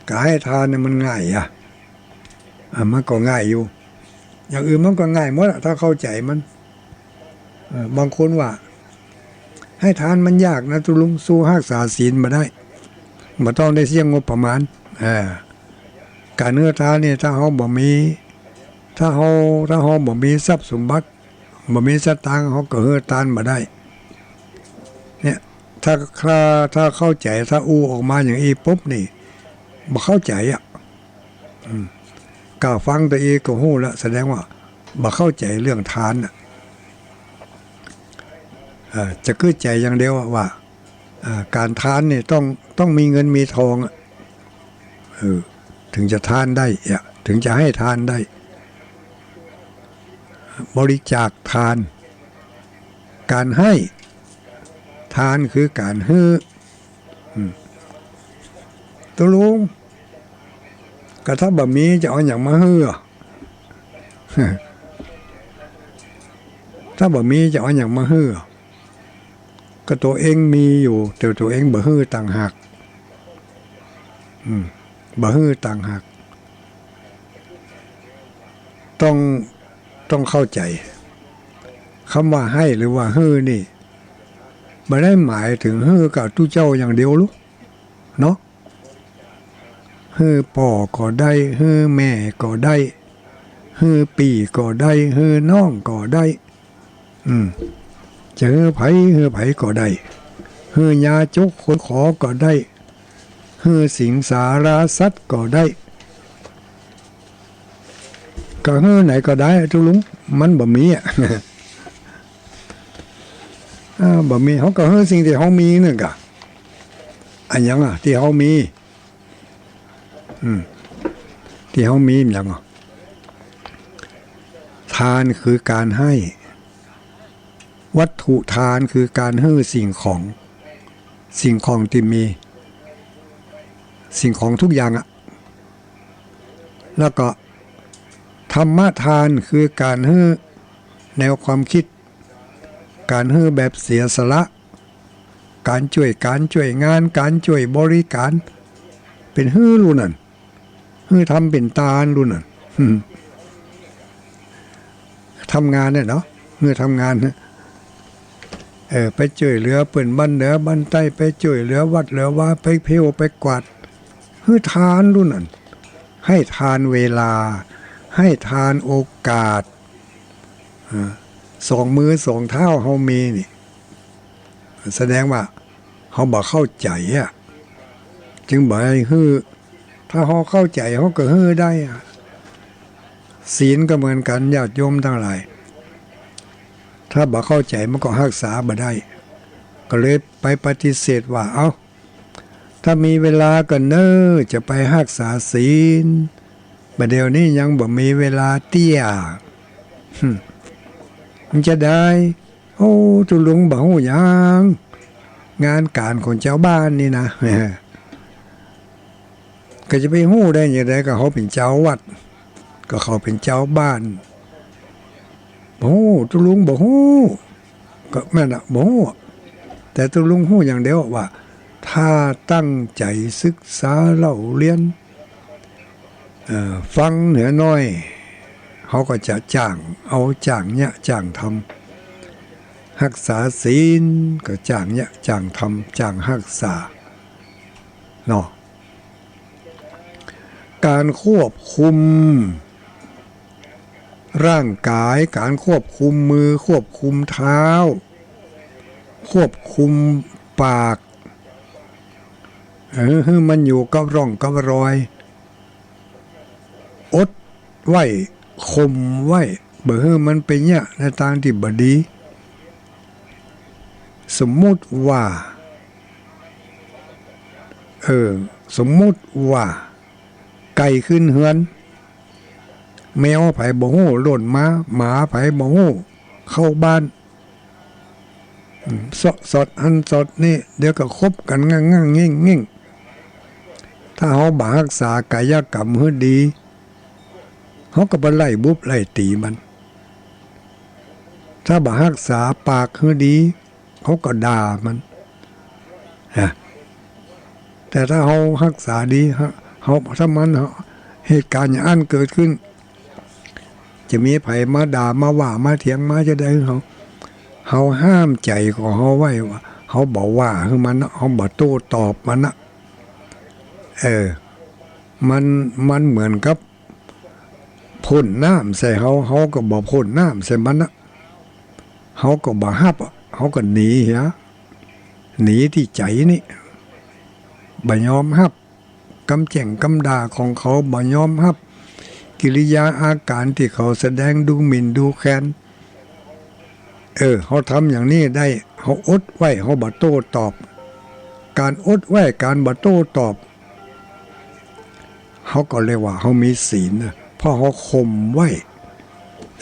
การให้ทานเนี่ยมันง่ายมันก็ง่ายอยู่อย่างอื่นมันก็ง่ายหมดถ้าเข้าใจมันบางคนว่าให้ทานมันยากนะตุลุงสู้รักษาศีลมาได้มาต้องได้เสี่ยงงบประมาณการเนื้อทานเนี่ยถ้าเขาบ่มีทรัพย์สมบัติบ่มีสตางค์เขาก็เฮือทานมาได้เนี่ยถ้าเข้าใจถ้าอู้ออกมาอย่างนี้ปุ๊บนี่บ่เข้าใจกล้าฟังตัวเองก็ฮู้แล้วแสดงว่าบ่เข้าใจเรื่องทานจะคือใจอย่างเดียวว่าการทานนี่ต้องมีเงินมีทองถึงจะทานได้ถึงจะให้ทานได้บริจาคทานการให้ทานคือการให้ตัวลุงก็ถ้าบ่มีจะเอาอย่างมาให้ถ้าบ่มีจะเอาอย่างมาให้ก็ตัวเองมีอยู่แต่ตัวเองบ่ให้ต่างหากบ่ให้ต่างหากต้องเข้าใจคำว่าให้หรือว่าให้นี่ไม่ได้หมายถึงให้กับตู้เจ้าอย่างเดียวลูกเนาะให้พ่อก็ได้ให้แม่ก็ได้ให้ปีก็ได้ให้น้องก็ได้จะให้ไผก็ได้ให้ยาจกคนขอก็ได้ให้สิงสาราสัตว์ก็ได้ก็เฮ้ไหนก็ได้ทุลุงมันบ่มีบ่มีเขาก็เฮ้สิ่งที่เขามีนึงกะอันยังที่เขามีที่เขามีอย่างทานคือการให้วัตถุทานคือการให้สิ่งของที่มีสิ่งของทุกอย่างแล้วก็ธรรมทานคือการให้แนวความคิดการให้แบบเสียสละการช่วยงานการช่วยบริการเป็นให้รู้นั่นให้ทำเป็นตาลรู้นั่นทำงานเนี่ยเนาะให้ทำงานไปช่วยเหลือเปิ่นบ้านเหนือบ้านใต้ไปช่วยเหลือวัดเหลือว่าไปเพียวไปกวาดให้ทานรู้นั่นให้ทานเวลาให้ทานโอกาส2 มือ 2 เท้าเฮามีนี่แสดงว่าเฮาบ่เข้าใจจึงบ่ให้ฮื้อถ้าเฮาเข้าใจเฮาก็ฮื้อได้ศีลก็เหมือนกันญาติโยมทั้งหลายถ้าบ่เข้าใจมันก็รักษาบ่ได้ ก็เลยไปปฏิเสธว่าเอาถ้ามีเวลาก็เนอจะไปรักษาศีลบัดเดี๋ยวนี้ยังบ่มีเวลาเตี้ยมันจะได้โอ้ตุลุงบ่ฮู้หยังงานการของเจ้าบ้านนี่นะก็จะไปฮู้ได้ยังไงก็เขาเป็นเจ้าวัดก็เขาเป็นเจ้าบ้านบ่ฮู้ตุลุงบ่ฮู้ก็แม่นอ่ะบ่ฮู้แต่ตุลุงฮู้อย่างเดียวว่าถ้าตั้งใจศึกษาเล่าเรียนฟังเหนือน้อยเขาก็จะจ้างเอาจ้างเนี่ยจ้างทำรักษาศีลก็จ้างเนี่ยจ้างทำจ้างรักษาเนาะการควบคุมร่างกายการควบคุมมือควบคุมเท้าควบคุมปากให้มันอยู่กับร่องกับรอยอดไว้ข่มไว้เบื่อมันเป็นเนี่ยในทางที่บดีสมมุติว่าสมมุติว่าไก่ขึ้นเฮือนแมวไผ่บ่ฮู้หล่นมาหมาไผ่บ่ฮู้เข้าบ้านสดอันสดนี่เดี๋ยวก็คบกันง่างๆงิ่งๆถ้าเขาบ่รักษากายกรรมให้ดีเขาก็บ่ไล่บุบไล่ตีมันถ้าบ่รักษาปากให้ดีเขาก็ด่ามันแต่ถ้าเขารักษาดีเขาถ้ามันเหตุการณ์อย่างนั้นเกิดขึ้นจะมีไผมาด่ามาว่ามาเถียงมาจะได้เขาห้ามใจของเขาไว้ว่าเขาบอกว่าคือมันเขาบอกโต้ตอบมันนะมันเหมือนกับพ่นน้ำใส่เขาก็บอกพ่นน้ำใส่มันนะเขาก็บอกฮับเขาก็หนีหนีที่ใจนี่บ่ยอมฮับกำแจ่งกำด่าของเขาบ่ยอมฮับกิริยาอาการที่เขาแสดงดูหมิ่นดูแคลนเขาทำอย่างนี้ได้เขาอดไว้เขาบ่โต้ตอบการอดไว้การบ่โต้ตอบเขาก็เรียกว่าเขามีศีลนะเพราะเขาข่มไว้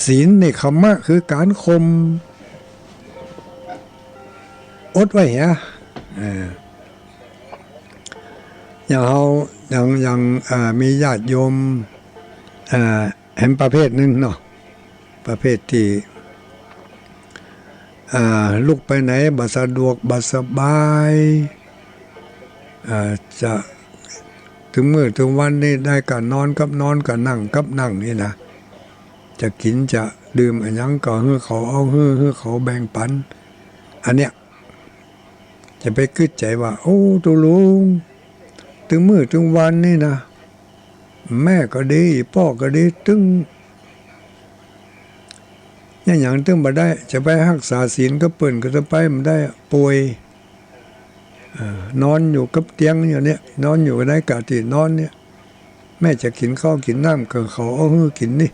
ศีลในคำว่าคือการข่มอดไว้อย่างเขาอย่างมีญาติโยมเห็นประเภทหนึ่งเนาะประเภทที่ลุกไปไหนบ่สะดวกบ่สบายจะถึงมื้อถึงวันนี้ได้ก็นอนกับนอนก็นั่งกับนั่งนี่นะจะกินจะดื่มอันยังก็ให้เขาเอาให้เขาแบ่งปันอันเนี้ยจะไปคิดใจว่าโอ้ตุลุงถึงมื้อถึงวันนี่นะแม่ก็ดีพ่อก็ดีตึงอย่างตึงบ่ได้จะไปรักษาศีลก็เปิ่นก็จะไปมันได้ป่วยนอนอยู่กับเตียงอย่างเนี้ยนอนอยู่ในกะที่นอนเนี่ยแม่จะกินข้าวกินน้ำก็เขาเอาให้กินนี่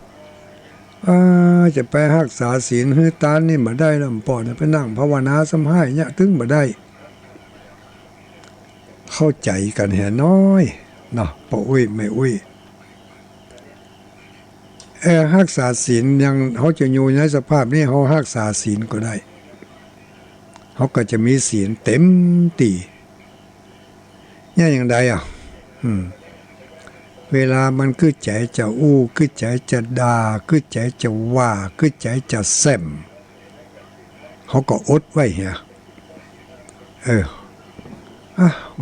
จะไปรักษาศีลให้ตานนี่บ่ได้แล้วปอดไปนั่งภาวนาสัมภาษณ์เนี่ยถึงบ่ได้เข้าใจกันแห่น้อยเนาะป้าอุ้ยแม่อุ้ยรักษาศีลยังเขาจะอยู่ในสภาพนี้เขารักษาศีลก็ได้เขาก็จะมีศีลเต็มตีเนี่ยอย่างใดเวลามันคือใจจะคือใจจะด่าคือใจจะว่าคือใจจะแซมเขาก็อดไว้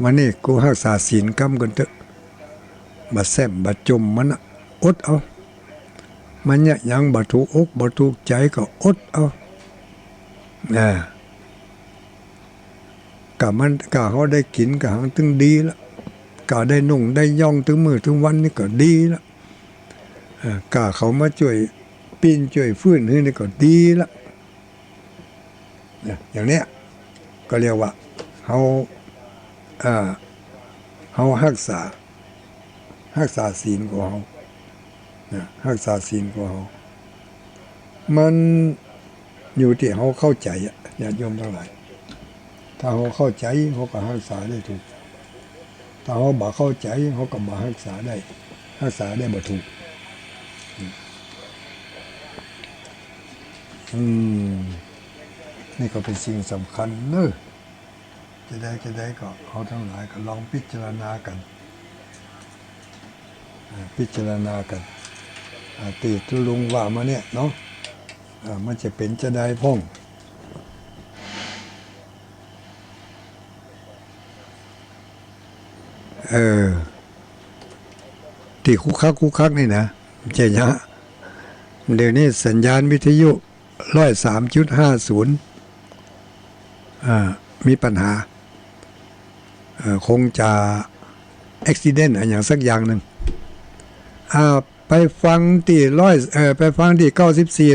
วันนี้กูรักษาศีลกำกันเถอะบ่แซมบ่จมมันอดเอามันเนี่ยยังบ่ถูกอกบ่ถูกใจก็อดเอาก็มันก็เขาได้กินก็หังถึงดีแล้วก็ได้นุ่งได้ย่องถึงมื้อถึงวันนี่ก็ดีแล้วก็เขามาช่วยปีนช่วยฟื้นให้นี่ก็ดีแล้วอย่างเนี้ยก็เรียกว่าเขารักษาศีลของเขารักษาศีลของเขามันอยู่ที่เขาเข้าใจญาติโยมทั้งหลาย ถ้าเขาเข้าใจเขาก็รักษาได้ถูกถ้าเขาบ่เข้าใจเขาก็บ่รักษาได้บ่ถูกนี่ก็เป็นสิ่งสำคัญเนอะจะได้ก็เขาทั้งหลายก็ลองพิจารณากันตีตุลุงว่ามาเนี่ยเนาะมันจะเป็นจะได้พ่องตีคุกคักนี่นะเจยะเดี๋ยวนี้สัญญาณวิทยุ103.50มีปัญหาคงจะอุบิเหตุอย่างสักอย่างหนึ่งไปฟังที่ไปฟังที่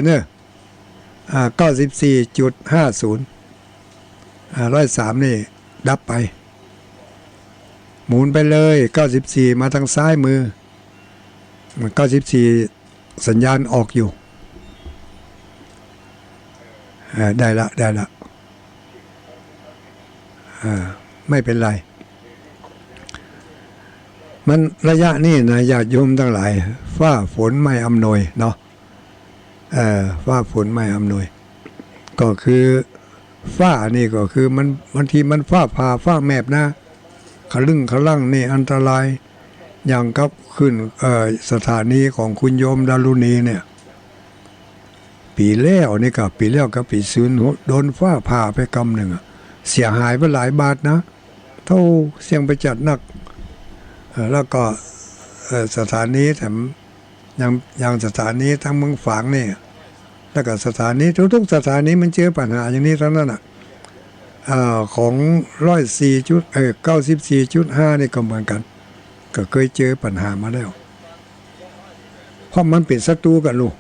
94เนี่ย94.50 103นี่ดับไปหมุนไปเลย94มาทางซ้ายมือ94สัญญาณออกอยู่ได้ละไม่เป็นไรมันระยะนี้นะญาติโยมทั้งหลายฟ้าฝนไม่อำนวยเนาะฟ้าฝนไม่อำนวยก็คือฟ้านี่ก็คือมันบางทีมันฟ้าผ่าฟ้าแมบนะขลึ่งขลั่งนี่อันตรายอย่างกับขึ้นสถานีของคุณโยมดารุณีเนี่ยปีแล้วกับปีซื้นโดนฟ้าผ่าไปกำหนึ่งเสียหายไปหลายบาทนะเท่าเสียงไปจัดหนักแล้วก็สถานีแถมยังสถานีทั้งเมืองฝางนี่แล้วก็สถานีทุกสถานีมันเจอปัญหาอย่างนี้ทั้งนั้นของ94.5นี่ก็เหมือนกันก็เคยเจอปัญหามาแล้วเพราะมันเป็นศัตรูกันลูก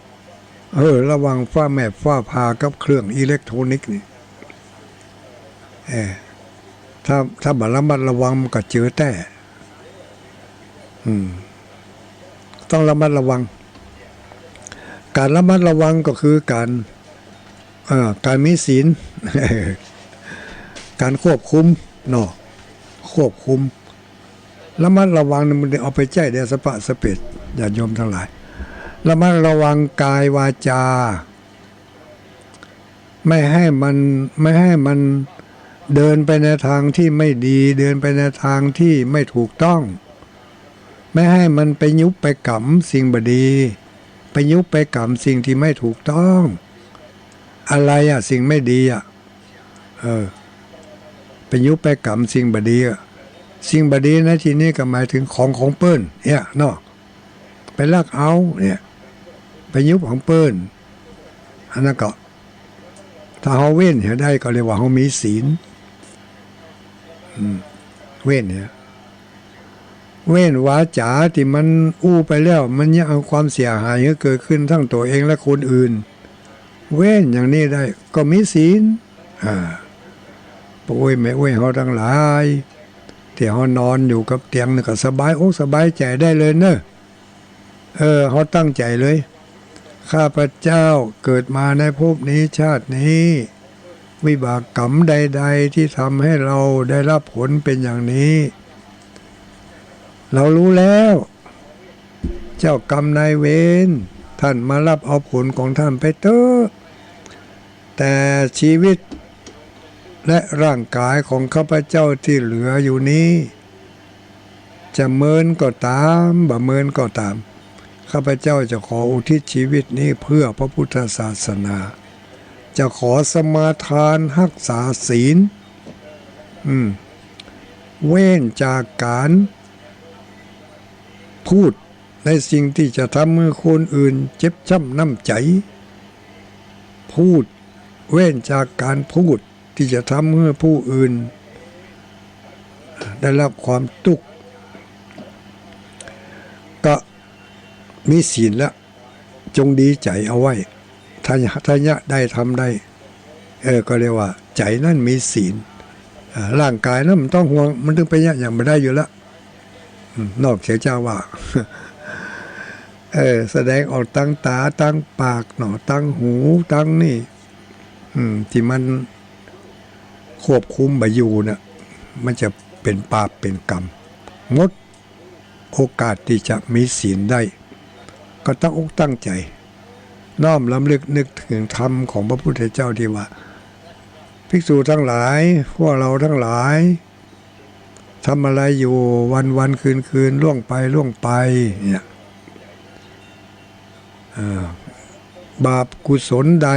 ระวังฟ้าแมบฟ้าผ่ากับเครื่องอิเล็กทรอนิกส์นี่ถ้าบ่ระมัดระวังมันก็เจอแต่ต้องระมัดระวังการระมัดระวังก็คือการมีศีล การควบคุมเนาะควบคุมระมัดระวังมันเอาไปใจเดี๋ยวสปะสเปดญาติโยมทั้งหลายระมัดระวังกายวาจาไม่ให้มันเดินไปในทางที่ไม่ดีเดินไปในทางที่ไม่ถูกต้องไม่ให้มันไปยุบไปกำสิ่งบดีไปยุบไปกำสิ่งที่ไม่ถูกต้องอะไรสิ่งไม่ดีไปยุบไปกำสิ่งบดีสิ่งบดีนะทีนี้ก็หมายถึงของเปิ้นเนี่ยเนาะไปลักเอาเนี่ยไปยุบของเปิ้นอันนั้นก็ถ้าเฮาเว้นได้ก็เรียกว่าเฮามีศีลเว้นเนี่ยเว้นวาจาที่มันอู้ไปแล้วมันยังเอาความเสียหายเกิดขึ้นทั้งตัวเองและคนอื่นเว้นอย่างนี้ได้ก็มีศีลโอ้ยแม่โอ้ยเฮาทั้งหลายที่เฮานอนอยู่กับเตียงนี่ก็สบายอกสบายใจได้เลยเนอะเฮาตั้งใจเลยข้าพเจ้าเกิดมาในภพนี้ชาตินี้วิบากกรรมใดๆที่ทำให้เราได้รับผลเป็นอย่างนี้เรารู้แล้วเจ้ากรรมนายเวรท่านมารับเอาผลของท่านไปเถอะแต่ชีวิตและร่างกายของข้าพเจ้าที่เหลืออยู่นี้จะเมินก็ตามบ่เมินก็ตามข้าพเจ้าจะขออุทิศชีวิตนี้เพื่อพระพุทธศาสนาจะขอสมาทานรักษาศีลเว้นจากการพูดในสิ่งที่จะทำให้คนอื่นเจ็บช้ำน้ำใจพูดเว้นจากการพูดที่จะทำให้ผู้อื่นได้รับความทุกข์ก็มีศีลแล้วจงดีใจเอาไว้ถ้าได้ทำได้ก็เรียกว่าใจนั่นมีศีลร่างกายนั้นมันต้องห่วงมันถึงไปอย่างไม่ได้อยู่แล้วนอกจากเจ้าว่าแสดงออกตั้งตาตั้งปากหนอตั้งหูตั้งนี่ที่มัน ควบคุมบ่อยู่น่ะมันจะเป็นบาปเป็นกรรมงดโอกาสที่จะมีศีลได้ก็ตั้งอกตั้งใจน้อมรำลึกนึกถึงธรรมของพระพุทธเจ้าที่ว่าภิกษุทั้งหลายพวกเราทั้งหลายทำอะไรอยู่วันคืนล่วงไปเนี่ยบาปกุศลใด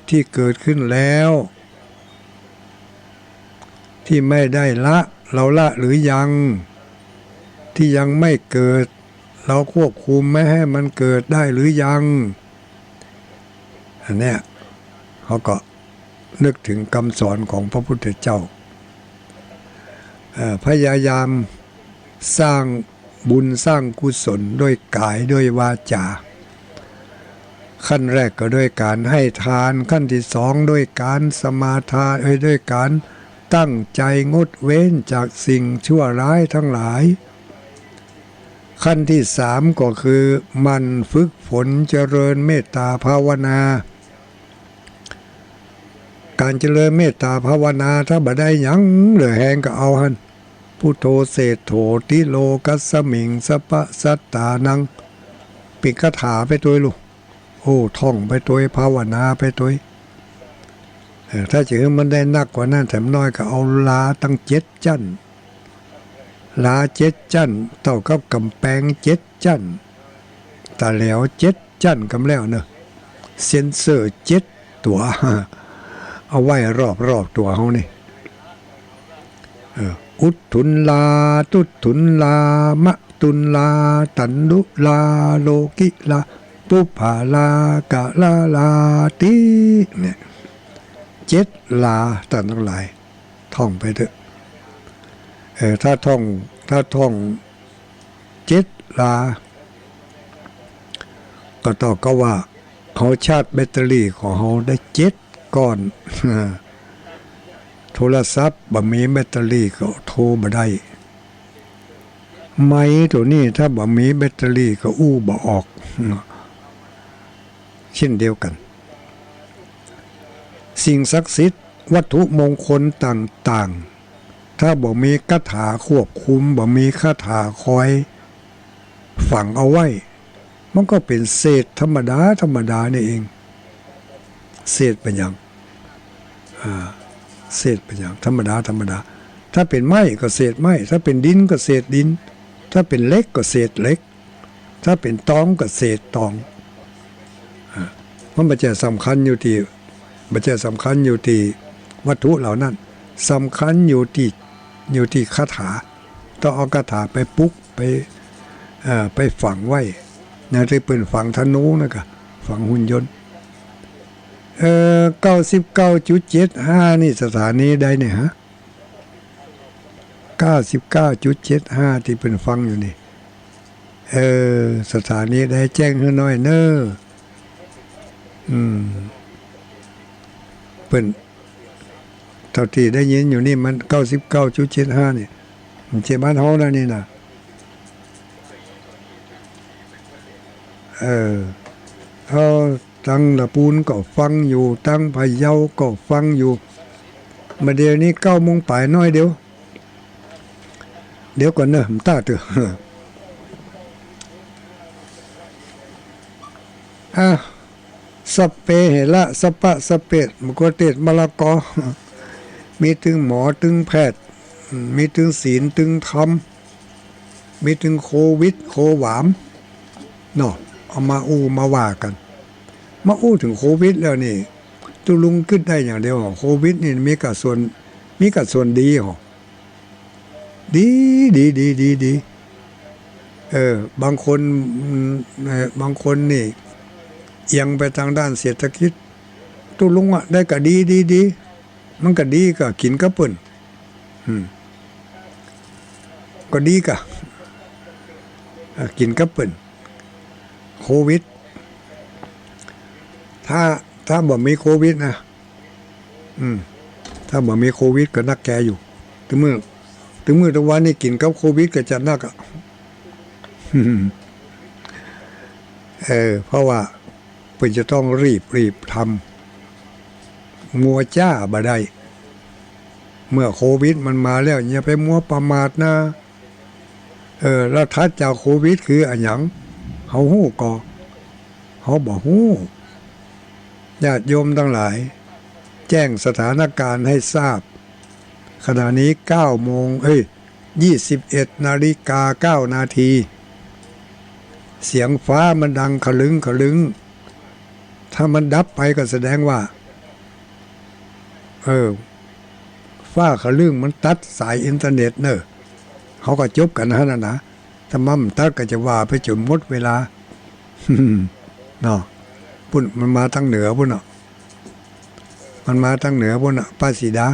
ที่เกิดขึ้นแล้วที่ไม่ได้ละเราละหรือยังที่ยังไม่เกิดเราควบคุมไม่ให้มันเกิดได้หรือยังอันเนี้ยเขาก็นึกถึงคำสอนของพระพุทธเจ้าพยายามสร้างบุญสร้างกุศลด้วยกายด้วยวาจาขั้นแรกก็ด้วยการให้ทานขั้นที่สองด้วยการสมาทานด้วยการตั้งใจงดเว้นจากสิ่งชั่วร้ายทั้งหลายขั้นที่สามก็คือมันฝึกฝนเจริญเมตตาภาวนาการเจริญเมตตาภาวนาถ้าบ่ได้หยังเหลือแหงก็เอาหันพุทโธเศธโธติโลกัสสมิงสปะสัตตานังปิคาถาไปตัวลูกโอ้ท่องไปตัวภาวนาไปตัวถ้าจะให้มันได้นักกว่านั้นแถมน้อยก็เอาลาตั้ง7 จั่นลา7 จั่นเท่ากับกำแพง7 จั่นแต่แล้ว7 จั่นกำแล้วเนอะเซนเซอร์7 ตัวเอาไว้รอบตัวเขานี่อุทธุนลาตุทุนลามะตุนลาตันดุลาโลกิลาปุภาลากะลาติเนี่ย7 ลาตันทั้งหลายท่องไปเถอะถ้าท่อง7 ลาก็ต้องก็ว่าเขาชาร์จแบตเตอรี่ของเขาได้7 ก้อนโทรศัพท์บ่มีแบตเตอรี่ก็โทรบ่ได้ไม้ตัวนี้ถ้าบ่มีแบตเตอรี่ก็อู้บ่ออกเช่นเดียวกันสิ่งศักดิ์สิทธิ์วัตถุมงคลต่างๆถ้าบ่มีคาถาควบคุมบ่มีคาถาคอยฝังเอาไว้มันก็เป็นเศษธรรมดานี่เองเศษเป็นอย่างเศษเป็นอย่างธรรมดาถ้าเป็นไม้ก็เศษไม้ถ้าเป็นดินก็เศษดินถ้าเป็นเหล็กก็เศษเหล็กถ้าเป็นตองก็เศษตองมันไม่ใช่สำคัญอยู่ที่วัตถุเหล่านั้นสำคัญอยู่ที่คาถาต้องเอาคาถาไปปุ๊กไปฝังไว้นะที่เป็นฝังธนูนะครับฝังหุ่นยนต์99.75นี่สถานีใดเนี่ยฮะ99.75ที่เป็นฟังอยู่นี่สถานีได้แจ้งให้น้อยเนอะเป็นเท่าที่ได้ยินอยู่นี่มัน99.75นี่มันเจ็บบ้านเฮานะนี่นะเอาตั้งละปูนก็ฟังอยู่ตั้งพะเยาก็ฟังอยู่มาเดี๋ยวนี้9 โมงปลายน้อยเดี๋ยวก่อนเนอะผมตาเถอะสเปเหละสปะสเปดมะกเตดมะละกอมีถึงหมอถึงแพทย์มีถึงศีลถึงธรรมมีถึงโควิดโความเนาะเอามามาว่ากันมาถึงโควิดแล้วนี่ตุลุงขึ้นได้อย่างเดียวโควิดนี่มีกับส่วนดีหรอดีบางคนนี่เอียงไปทางด้านเศรษฐกิจตุลุงอ่ะได้ก็ดีมันก็ดีก็กินก็เปิ้นก็ดีก็กินก็เปิ้นโควิดถ้าบ่มีโควิดนะถ้าบ่มีโควิดก็นักแกอยู่ถึงมือทุกวันนี้กินกับโควิดก็จะนักอ่ะเพราะว่าเพิ่นจะต้องรีบทำมัวจ้าบ่ได้ เมื่อโควิดมันมาแล้วอย่าไปมัวประมาทนะแล้วทัดจากโควิดคืออันหยังเฮาฮู้ก่อเฮาบ่ฮู้ญาติโยมทั้งหลายแจ้งสถานการณ์ให้ทราบขณะนี้9โมง21นาฬิกา9นาทีเสียงฟ้ามันดังขลึงขลึงถ้ามันดับไปก็แสดงว่าฟ้าขลึงมันตัดสายอินเทอร์เน็ตเนอะเขาก็จบกันนะถ้ามั่มตัดก็จะว่าไปจนหมดเวลาเนาะพุ่นมันมาทางเหนือพุ่นเนาะมันมาทางเหนือพุ่นเนาะปาสีดา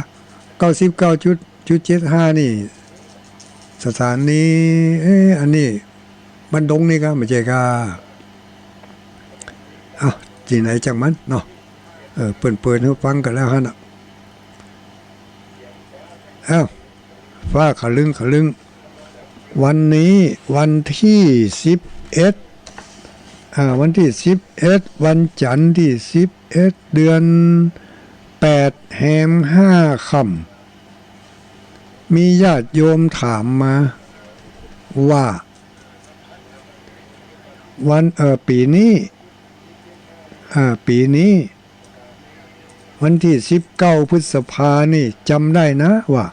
99.75นี่สถานีอันนี้บันดงนี่ก็ไม่ใช่ก็ที่ไหนจังมันเนาะเปิดให้ฟังกันแล้วฮะนะฟ้าขลึงวันนี้วันที่11วันที่11วันจันทร์ที่11เดือน8แรม5ค่ำมีญาติโยมถามมาว่าวันปีนี้วันที่19พฤษภานี่จำได้นะว่า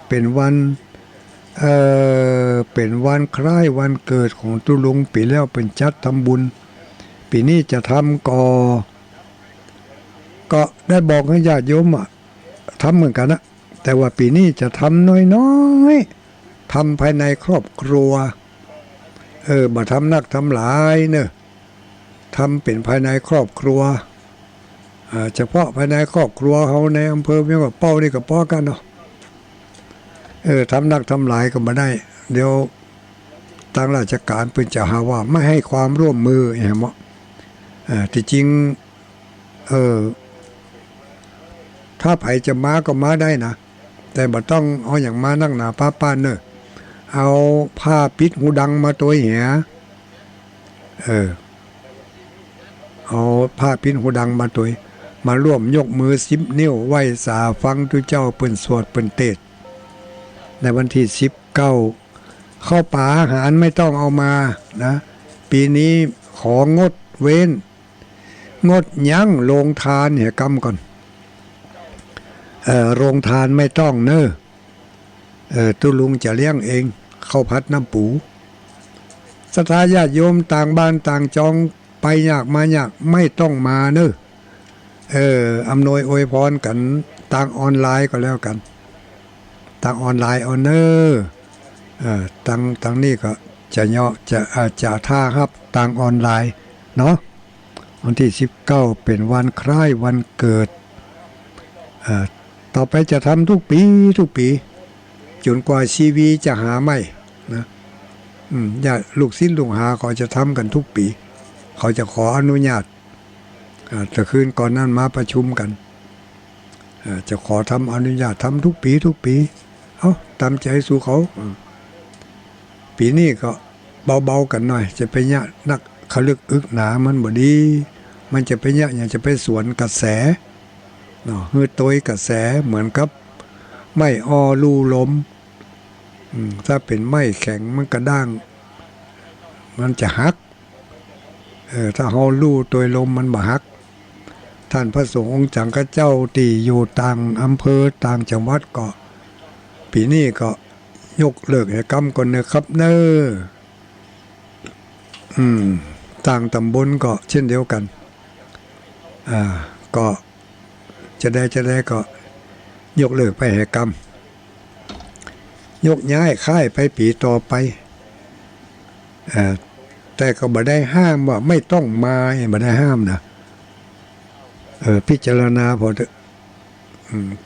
เป็นวันคล้ายวันเกิดของตุลุงปีแล้วเป็นจัดทำบุญปีนี้จะทำก็ได้บอกให้ญาติโยมทำเหมือนกันนะแต่ว่าปีนี้จะทำน้อยทำภายในครอบครัวบ่ทำนักทำหลายเนอะทำเป็นภายในครอบครัวเฉพาะภายในครอบครัวเขาในอำเภอเมียกับเป้านี่กับป้อกันเนาะทำนักทำหลายก็มาได้เดี๋ยวทางราชการเพิ่นจะหาว่าไม่ให้ความร่วมมือเห็นมั้ยที่จริงถ้าไผจะมาก็มาได้นะแต่บ่ต้องเอาอย่างมานั่งหน้าป้าเนอะเอาผ้าปิดหูดังมาตัวเหียเอาผ้าปิดหูดังมาตัวมาร่วมยกมือ10 นิ้วไหว้สาฟังทุเจ้าเปิ้นสวดเปิ้นเทศในวันที่19เข้าป่าอาหารไม่ต้องเอามานะปีนี้ของดเว้นงดยั้งโรงทานเนี่ยกรรมก่อนโรงทานไม่ต้องเนอะตุลุงจะเลี้ยงเองข้าวผัดน้ำปูศรัทธาญาติโยมต่างบ้านต่างจองไปยากมายากไม่ต้องมาเนอะอำนวยอวยพรกันต่างออนไลน์ก็แล้วกันต่างออนไลน์เอาเนอะต่างนี่ก็จะท่าครับต่างออนไลน์เนาะวันที่19เป็นวันคล้ายวันเกิดต่อไปจะทำทุกปีจนกว่าชีวีจะหาไม่นะญาติลูกศิษย์ลูกหาเขาจะทำกันทุกปีเขาจะขออนุญาตแต่คืนก่อนนั้นมาประชุมกันจะขอทำอนุญาตทำทุกปีตามใจสู่เขาปีนี้ก็เบาๆกันหน่อยจะไปยะนักเขาเลือกอึกหนามันบ่ดีมันจะไปยะอย่างจะไปสวนกระแสเนาะฮือโตยกระแสเหมือนกับไม่อ้อลู่ลมถ้าเป็นไม้แข็งมันกระด้างมันจะหักถ้าเฮาลู่โดยลมมันบ่หักท่านพระสงฆ์องค์จังกะเจ้าที่อยู่ต่างอำเภอต่างจังหวัดก็ปีนี้ก็ยกเลิกให้กรรมก่อนนะครับเนอะต่างตำบลก็เช่นเดียวกันก็จะได้ก็ยกเลิกไปให้กรรมยกย้ายค่ายไปปีต่อไปแต่ก็บ่ได้ห้ามว่าไม่ต้องมาบ่ได้ห้ามนะพิจารณาพอ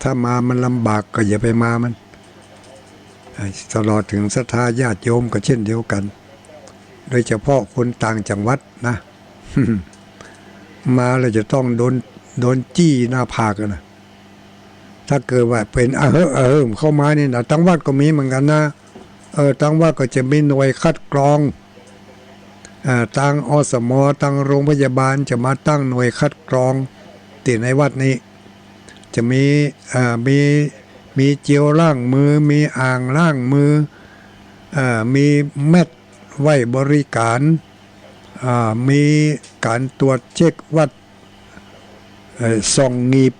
ถ้ามามันลำบากก็อย่าไปมามันตลอดถึงศรัทธาญาติโยมก็เช่นเดียวกันโดยเฉพาะคนต่างจังหวัดนะ มาแล้วจะต้องโดนจี้หน้าผากนะถ้าเกิดว่าเป็นเข้ามานี่นะตั้งวัดก็มีเหมือนกันนะตั้งวัดก็จะมีหน่วยคัดกรองตั้งอสมตั้งโรงพยาบาลจะมาตั้งหน่วยคัดกรองติดในวัดนี้ จะมีมีเจลล้างมือมีอ่างล้างมือมีแมทไว้บริการมีการตรวจเช็ควัดส่องงีบ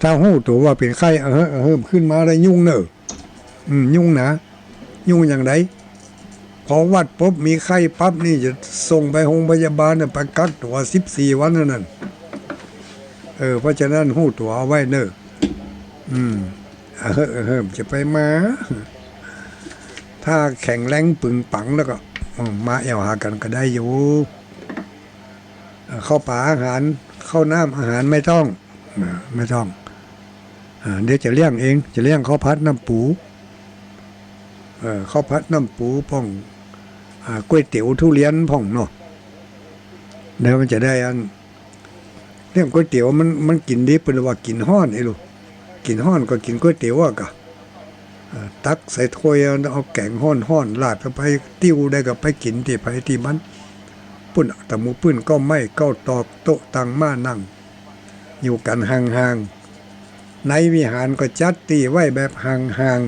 ถ้าหู้ตัวว่าเป็นไข้ขึ้นมาได้ยุ่งเนอะยุ่งนะยุ่งอย่างไรพอวัดปุ๊บมีไข้ปั๊บนี่จะส่งไปโรงพยาบาลเนี่ยไปกักตัว14 วันนั่นเพราะฉะนั้นหู้ตัวเอาไว้เนอะจะไปมาถ้าแข็งแรงปึงปังแล้วก็มาแอวหากันก็ได้อยู่เข้าป่าอาหารเข้าน้ำอาหารไม่ต้องเดี๋ยวจะเลี้ยงเองจะเลี้ยงข้าวพัดน้ำปูข้าวพัดน้ำปูพ่องก๋วยเตี๋ยวทุเรียนพ่องเนาะเดี๋ยวมันจะได้เรื่องก๋วยเตี๋ยวมันกินดีเป็นว่ากินห้อนไอ้ลูกกินห้อนก็กินก๋วยเตี๋ยวอะกะตักใส่ถ้วยเอาแกงห้อนลาดเข้าไปติ้วได้ก็ไปกินที่ไปที่มันปุ่นแต่หมูปื้นก็ไม่ก็ตอกโต๊ะตังมานั่งอยู่กันห่างๆในวิหารก็จัดตีไว้แบบห่าง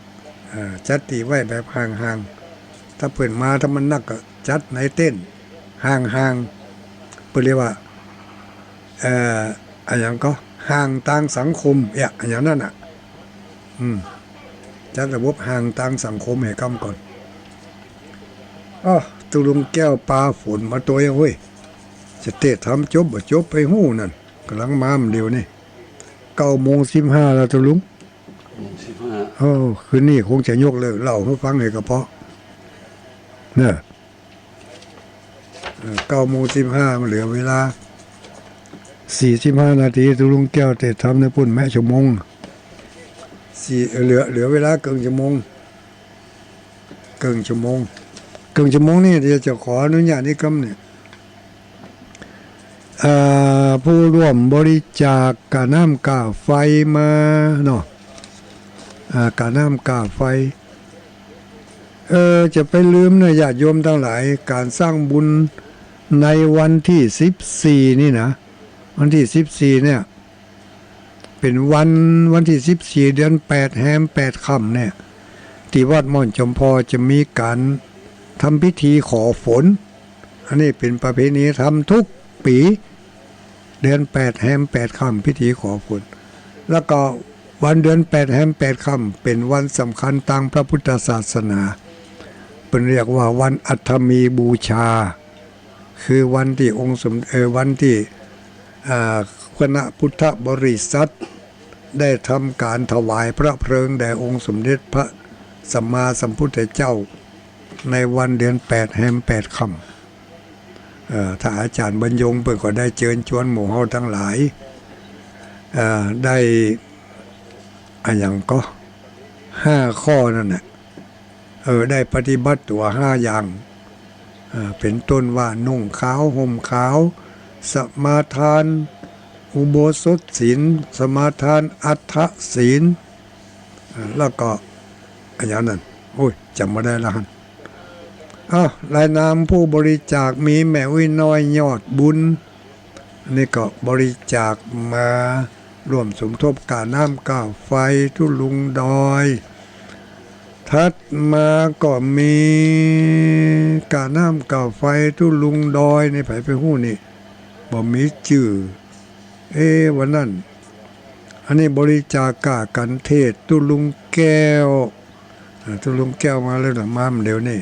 ๆจัดตีไว้แบบห่างๆถ้าเปิดมาถ้ามันนักก็จัดในเต้นห่างๆเปิดเรียกว่าอย่างก็ห่างทางสังคมอย่างนั้นจัดระบบห่างทางสังคมให้กำก่อนตุลุงแก้วปลาฝนมาตัวยังเว้ยจะเตะทำจบไปหู้นั่นกำลังมาเดียวนี่9:15แล้วตุลุงคืนนี้คงจะยกเลิกเล่าให้ฟังให้กระเพาะเนี่ย9:15มันเหลือเวลา45 นาทีตุลุงแก้วเตะทำในปุ่นแม่ชั่วโมงเหลือเวลาเกินชั่วโมงนี่จะขออนุญาตนี่กำเนี่ยผู้ร่วมบริจาคกาน้ำกาไฟมาเนาะกาน้ำกาไฟจะไปลืมนะญาติโยมทั้งหลายการสร้างบุญในวันที่14นี่นะวันที่14เนี่ยเป็นวันที่14เดือน8แฮม8ค่ำเนี่ยที่วัดม่อนจมพอจะมีการทำพิธีขอฝนอันนี้เป็นประเพณีทำทุกปีเดือน8แฮม8ค่ำพิธีขอฝนแล้วก็วันเดือน8แฮม8ค่ำเป็นวันสำคัญทางพระพุทธศาสนาเป็นเรียกว่าวันอัฐมีบูชาคือวันที่องค์สมวันที่คณะพุทธบริษัทได้ทำการถวายพระเพลิงแด่องค์สมเด็จพระสัมมาสัมพุทธเจ้าในวันเดือน8แฮม8ค่ำถ้าอาจารย์บรรยงเปิดก็ได้เชิญชวนหมู่เฮาทั้งหลายได้อย่างก็5 ข้อนั่นแหละได้ปฏิบัติตัว5 อย่างเป็นต้นว่านุ่งขาวห่มขาวสมาทานอุโบสถศีลสมาทานอัฏฐศีลแล้วก็อย่างนั้นจำไม่ได้ละรายนามผู้บริจาคมีแม่วิน้อยยอดบุญนี่ก็บริจาคมาร่วมสมทบกาน้ำกาไฟทุลุงดอยถัดมาก็มีกาน้ำกาไฟทุลุงดอยในไผไปหู้นี่บ่มีชื่อวันนั้นอันนี้บริจาคกากันเทศทุลุงแก้วมาแล้วหรือมาเดี๋ยวนี้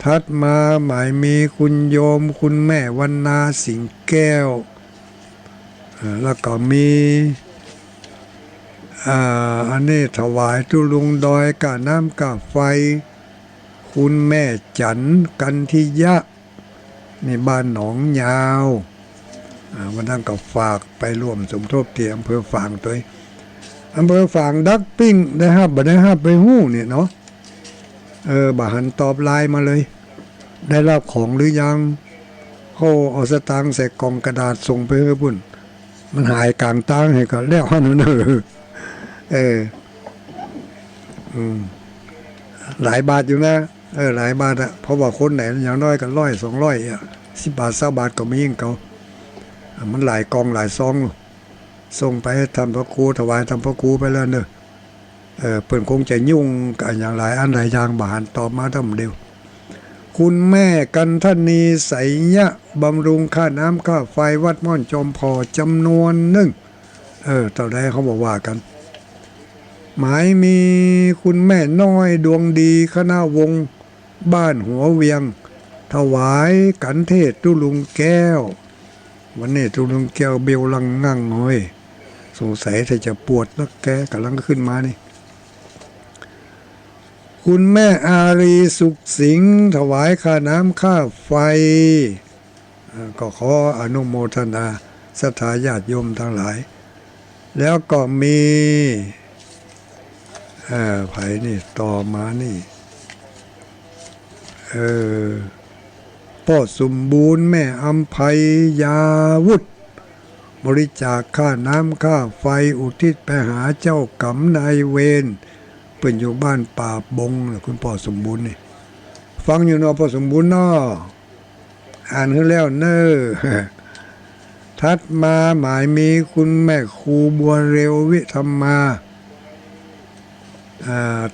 ถัดมาหมายมีคุณโยมคุณแม่วรรณาสิงแก้วแล้วก็มีอันนี้ถวายทุลุงดอยกาน้ำกาไฟคุณแม่จันกันทิยะนี่บ้านหนองยาววันนั้นก็ฝากไปร่วมสมทบที่อำเภอฝางตัวอำเภอฝางดักปิ้งได้ฮับบ่ได้ฮับไปหู้เนี่ยเนาะบ่หันตอบไลน์มาเลยได้รับของหรือยังเขาเอาสตางค์ใส่กล่องกระดาษส่งไปให้พุ่นมันหายกลางตังให้ก็แล้วนั่นหลายบาทอยู่นะหลายบาทเพราะว่าคนไหนอย่างน้อยก็100 200 10 บาท20 บาทก็มียิ่งเขา มันหลายกองหลายซองส่งไปทำพระครูถวายทำพระครูไปแล้วเนอะเปิ่นคงจะยุ่งกับอย่างหลายอันหลายอย่างบานต่อมาทำเดียวคุณแม่กันทนีใสยะบำรุงค่าน้ำค่าไฟวัดม่อนจอมพอจำนวนหนึ่งเท่าใดเขาบอกว่ากันหมายมีคุณแม่น้อยดวงดีคณะวงบ้านหัวเวียงถวายกันเทศตุลุงแก้ววันนี้ตุลุงแก้วเบลลังงั่งเฮ้ยสงสัยถ้าจะปวดแล้วแกกำลังขึ้นมานี่คุณแม่อารีสุขสิงห์ถวายค่าน้ำค่าไฟก็ขออนุโมทนาศรัทธาญาติโยมทั้งหลายแล้วก็มีไผนี่ต่อมานี่พ่อสมบูรณ์แม่อัมภัยยาวุฒบริจาคค่าน้ำค่าไฟอุทิศไปหาเจ้ากรรมนายเวรเป็นอยู่บ้านป่าบงคุณพ่อสมบูรณ์นี่ฟังอยู่เนาะพ่อสมบูรณ์เนาะอ่านขึ้นแล้วเนอะทัดมาหมายมีคุณแม่ครูบัวเร็ววิธรรมา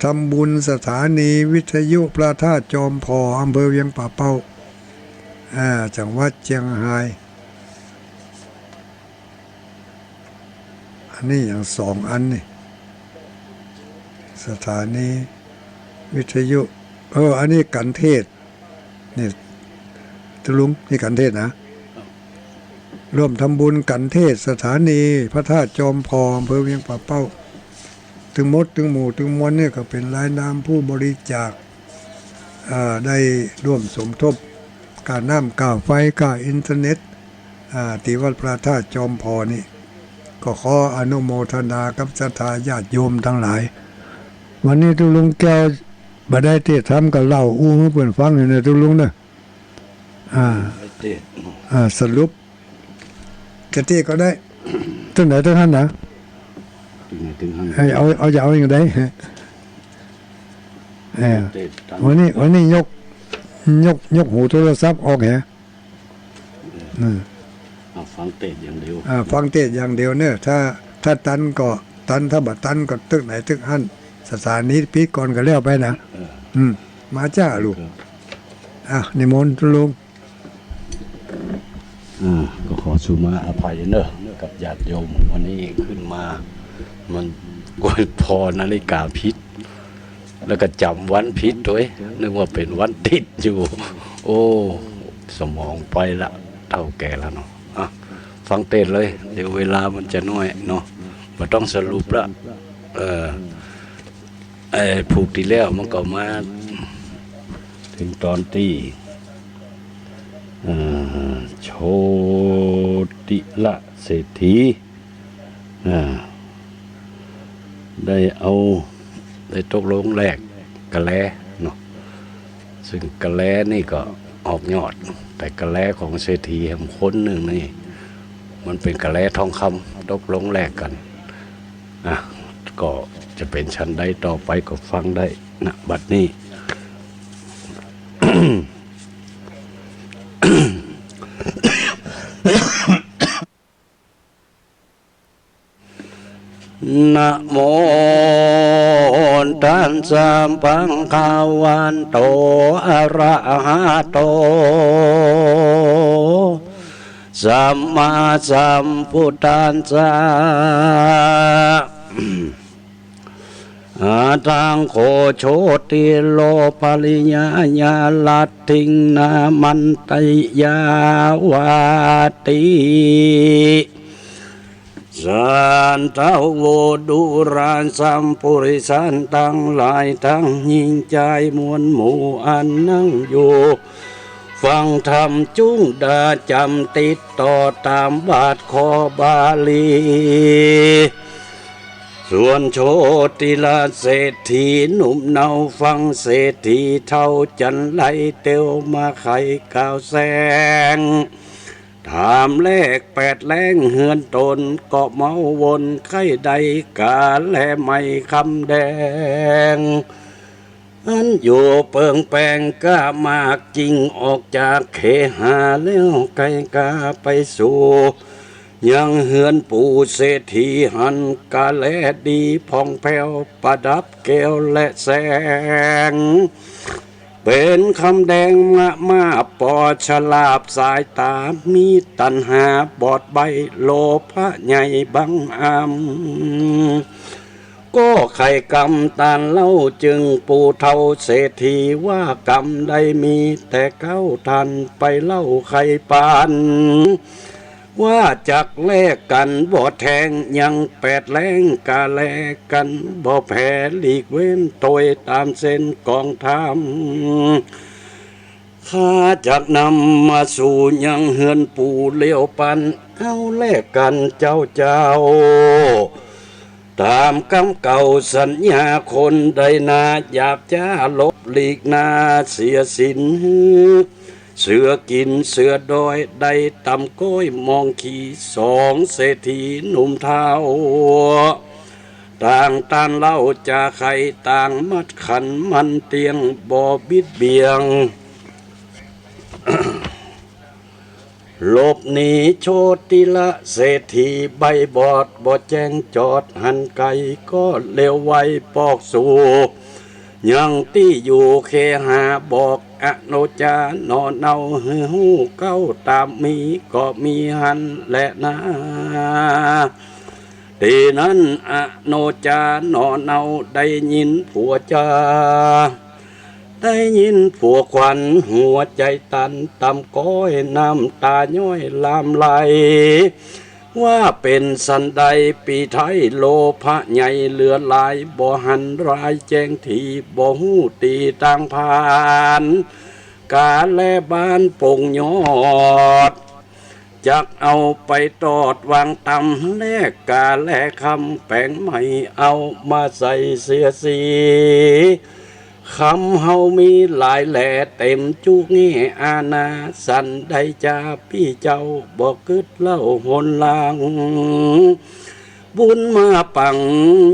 ทำบุญสถานีวิทยุพระธาตุจอมพออำเภอเวียงป่าเป้าจังหวัดเชียงรายอันนี้อย่างสองอันนี่สถานีวิทยุอันนี้กันเทศนี่ตุลุงนี่กันเทศนะร่วมทำบุญกันเทศสถานีพระธาตุจอมพออำเภอเวียงป่าเป้าถึงมดถึงหมู่ถึงมวลเนี่ยก็เป็นรายนามผู้บริจาคได้ร่วมสมทบค่าน้ำค่าไฟค่าอินเทอร์เน็ตที่วัดพระธาตุจอมพอนี่ก็ขออนุโมทนากับศรัทธาญาติโยมทั้งหลายวันนี้ตุลุงแก้วบ่ได้เทศน์ทำกับเล่าอู้ให้เพิ่นฟังอยู่ในตุลุงเด้อสรุปจะเทศก็ได้ตั้งไหนตั้งนั้นนะเอาจะเอาอย่างไรวันนี้ยกหูโทรศัพท์ออกเหรอฟังเทศอย่างเดียวฟังเทศอย่างเดียวเนี่ยถ้าตันก็ตันถ้าบัดตันก็ตึกไหนตึกหันสถานีปีก่อนก็เลี้ยวไปนะมาจ้าลูกนิมนต์ลุงก็ขอสุมาอภัยเนอะกับญาติโยมวันนี้ขึ้นมามันกวนพอนาฬิกาพิษแล้วก็จำวันพิษด้วยนึกว่าเป็นวันติดอยู่โอ้สมองไปละเท่าแก่แล้วเนาะฟังเทศเลยเดี๋ยวเวลามันจะน้อยเนาะไม่ต้องสรุปละผูกที่แล้วมันก็มาถึงตอนที่โชติละเศรษฐีได้ตกลงแลกกะแลเนาะซึ่งกะแลนี่ก็ออกยอดแต่กะแลของเศรษฐีแห่งคนหนึ่งนี่มันเป็นกะแลทองคำตกลงแลกกันก็จะเป็นชั้นใดต่อไปก็ฟังได้นะบัดนี้ นะโมตัสสะภะคะวันโตอะระหะโตสัมมาสัมพุทธัสสะตังโคโชติโลภลิญาญาลัตถิงนามันตยาวาติสันตาโวดุราสัมปุริสันตั้งหลายทั้งยิ่งใจมวลหมู่อันนั่งอยู่ฟังธรรมจุ้งดาจำติดต่อตามบาทขอบาลีส่วนโชติลาเศรษฐีหนุ่มเนาฟังเศรษฐีเท่าจันไหลเตียวมาไข่ก้าวแสงถามเลข8แรงเฮือนตนก็เมาวนไข่ใดกาและไม่คำแดงอันอยู่เปิงแปงก้ามากจริงออกจากเขหาแล้วไก่กาไปสู่ ยังเฮือนปู่เศรษฐีหันกาแลดีผ่องแผ้วประดับแก้วและแสงเป็นคำแดงมาปอฉลาบสายตามีตัณหาบอดใบโลภะใหญ่บังอำก็ไข่กรรมตานเล่าจึงปู่เท่าเศรษฐีว่ากรรมใดมีแต่เก้าทันไปเล่าไข่ปานว่าจักแลกกันบ่แทงยังแปดแรงกาแลกกันบ่แพ้หลีกเว้นโตยตามเส้นกองธรรมข้าจักนำมาสู่ยังเฮือนปู่เลี้ยวปันเอาแลกกันเจ้าตามคำเก่าสัญญาคนใดนาหยาบจ้าลบหลีกนาเสียสินเสือกินเสือดอยได้ตำก้อยมองขี่สองเศรษฐีหนุ่มเท้าต่างตานเล่าจะใครต่างมัดขันมันเตียงบ่บิดเบียงหลบหนีโชติละเศรษฐีใบบอดบ่แจ้งจอดหันไกก็เร็วไวปอกสู่ยังที่อยู่เคหาบอกอโนจานอนเนาหือหูเก้าตามมีก็มีหันและนาตีนั้นอโนจานอนเนาได้ยินผัวจาได้ยินผัวควันหัวใจตันตำก้อยน้ำตาย้อยลามไหลว่าเป็นสันใดปีไทยโลภะใหญ่เลือลายบ่หันรายแจ้งทีบ่หูตีต่างผ่านกาและบ้านปงยอดจักเอาไปตอดวางตำแลกกาและคำแปลงใหม่เอามาใส่เสียสีคำเฮามีหลายแหล่เต็มจุกงี้อาณาสันใดจาพี่เจ้าบอกกึดเล่าหนลางบุญมาปัง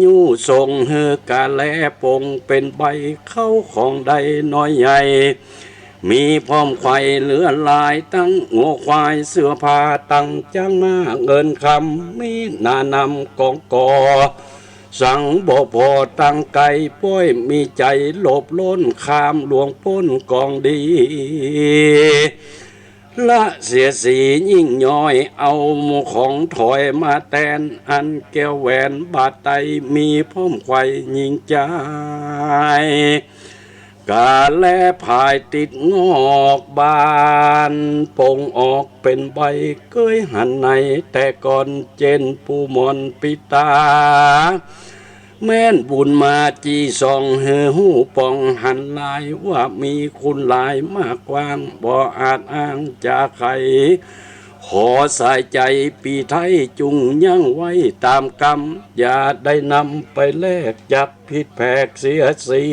ยู่ส่งเฮือกาแลปงเป็นใบเข้าของใดน้อยใหญ่มีพร้อมไข่เหลือลายตั้งงัวควายเสื้อผ้าตั้งจังหน้าเงินคำมีนานำกองกอสั่งบ่พอตั้งไก่ป้อยมีใจโลภล้นคามหลวงพ้นกองดีละเสียสียิ่งย่อยเอาของถอยมาแทนอันแก้วแหวนบาดไตมีพร้อมไข่ยิ่งใจกาและภายติดงอกบานปงออกเป็นใบเกยหันในแต่ก่อนเจนปูมอนปิตาแม่นบุญมาจีซองเฮือหูปองหันลายว่ามีคุณหลายมากกว้างบ่อาจอ้างจากใครขอสายใจปีไทยจุงยั่งไว้ตามกรรมอย่าได้นำไปแลกจับผิดแผกเสียสี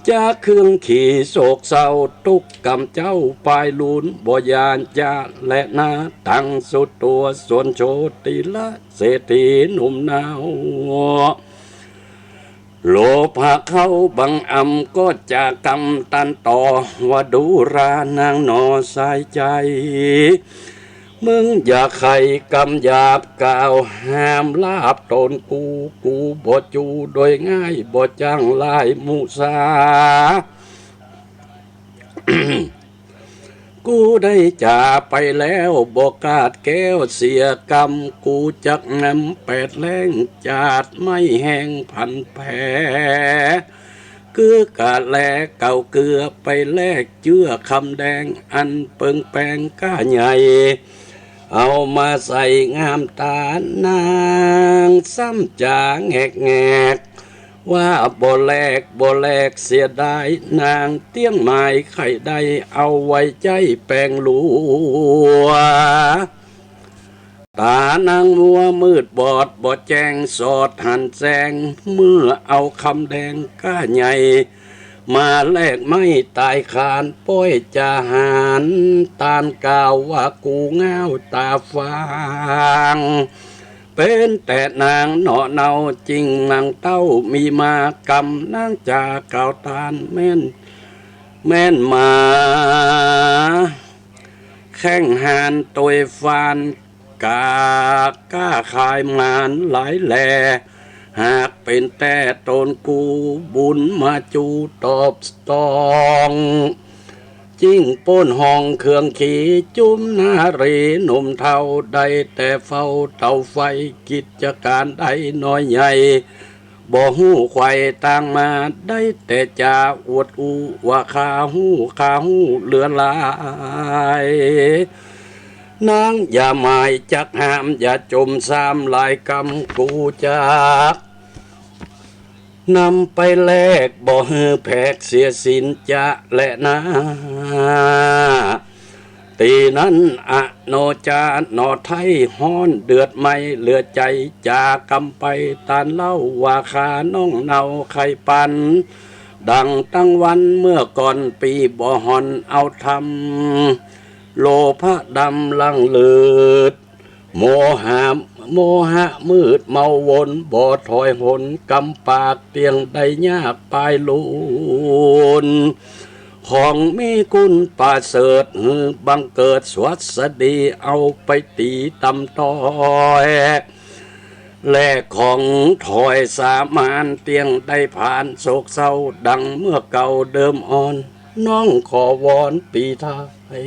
จากเครื่องขี่โศกเศร้าทุกกรรมเจ้าปลายลุนบ่ยานจะและนาตั้งสุดตัวส่วนโชติละเศรษฐีหนุ่มนาวโลภะเขาบังอำก็จะกำตันต่อว่าดูรานางนอสายใจมึงอย่าใครกำหยาบกล่าวห้ามลาบตนกูบ่จูโดยง่ายบ่จังลายมุสา กูได้จ่าไปแล้วบอกกาดแก้วเสียกรรมกูจักนำแปดแรงจาดไม่แห้งพันแผลคือกาดแลเก่าเกลือไปแลกเจื้อคำแดงอันเปิงแปงก้าใหญ่เอามาใส่งามตานางซ้ำจาแงกว่าบ่แลกเสียดายนางเตี้ยงไม้ไข่ใดเอาไว้ใจแปลงลัวตานางมัวมืดบอดบ่แจ้งสอดหันแสงเมื่อเอาคำแดงก้าใหญ่มาแลกไม่ตายคานป้อยจาหารตานกล่าวว่ากูเงาตาฟางเป็นแต่นางเนาะเนาจริงนางเต้ามีมากรรมนางจาก่าวตานแม่นมาแข ข่งหานตัวฟานก้าขายงานหลายแหล่หากเป็นแต่ตนกูบุญมาจูตอบตองจิ้งป้นห้องเครื่องขี่จุ้มนารีหนุ่มเท่าใดแต่เฝ้าเตาไฟกิจการใดน้อยใหญ่บ่หู้ไข่ต่างมาได้แต่จะอวดอูว่าข้าหูเลือนลายนางอย่าหมายจักห้ามอย่าจมซ้ำลายกำกูจากนำไปแลกบ่ฮือแพกเสียสินจะและนาตีนั้นอะโนจานอไทยฮ้อนเดือดไม่เหลือใจจากำไปตานเล่าว่าขาน้องเนาไข่ปันดังตั้งวันเมื่อก่อนปีบ่หอนเอาทำโลภะดำลังเลืดโมหะมืดเมาวนบ่ถอยหนกำปากเตียงได้ยากปลายลูนของมีกุลป่าเสดบังเกิดสวัสดีเอาไปตีตำต้อยแลกของถอยสามานเตียงได้ผ่านโศกเศร้าดังเมื่อเก่าเดิมอ่อนน้องขอวอนปีไทย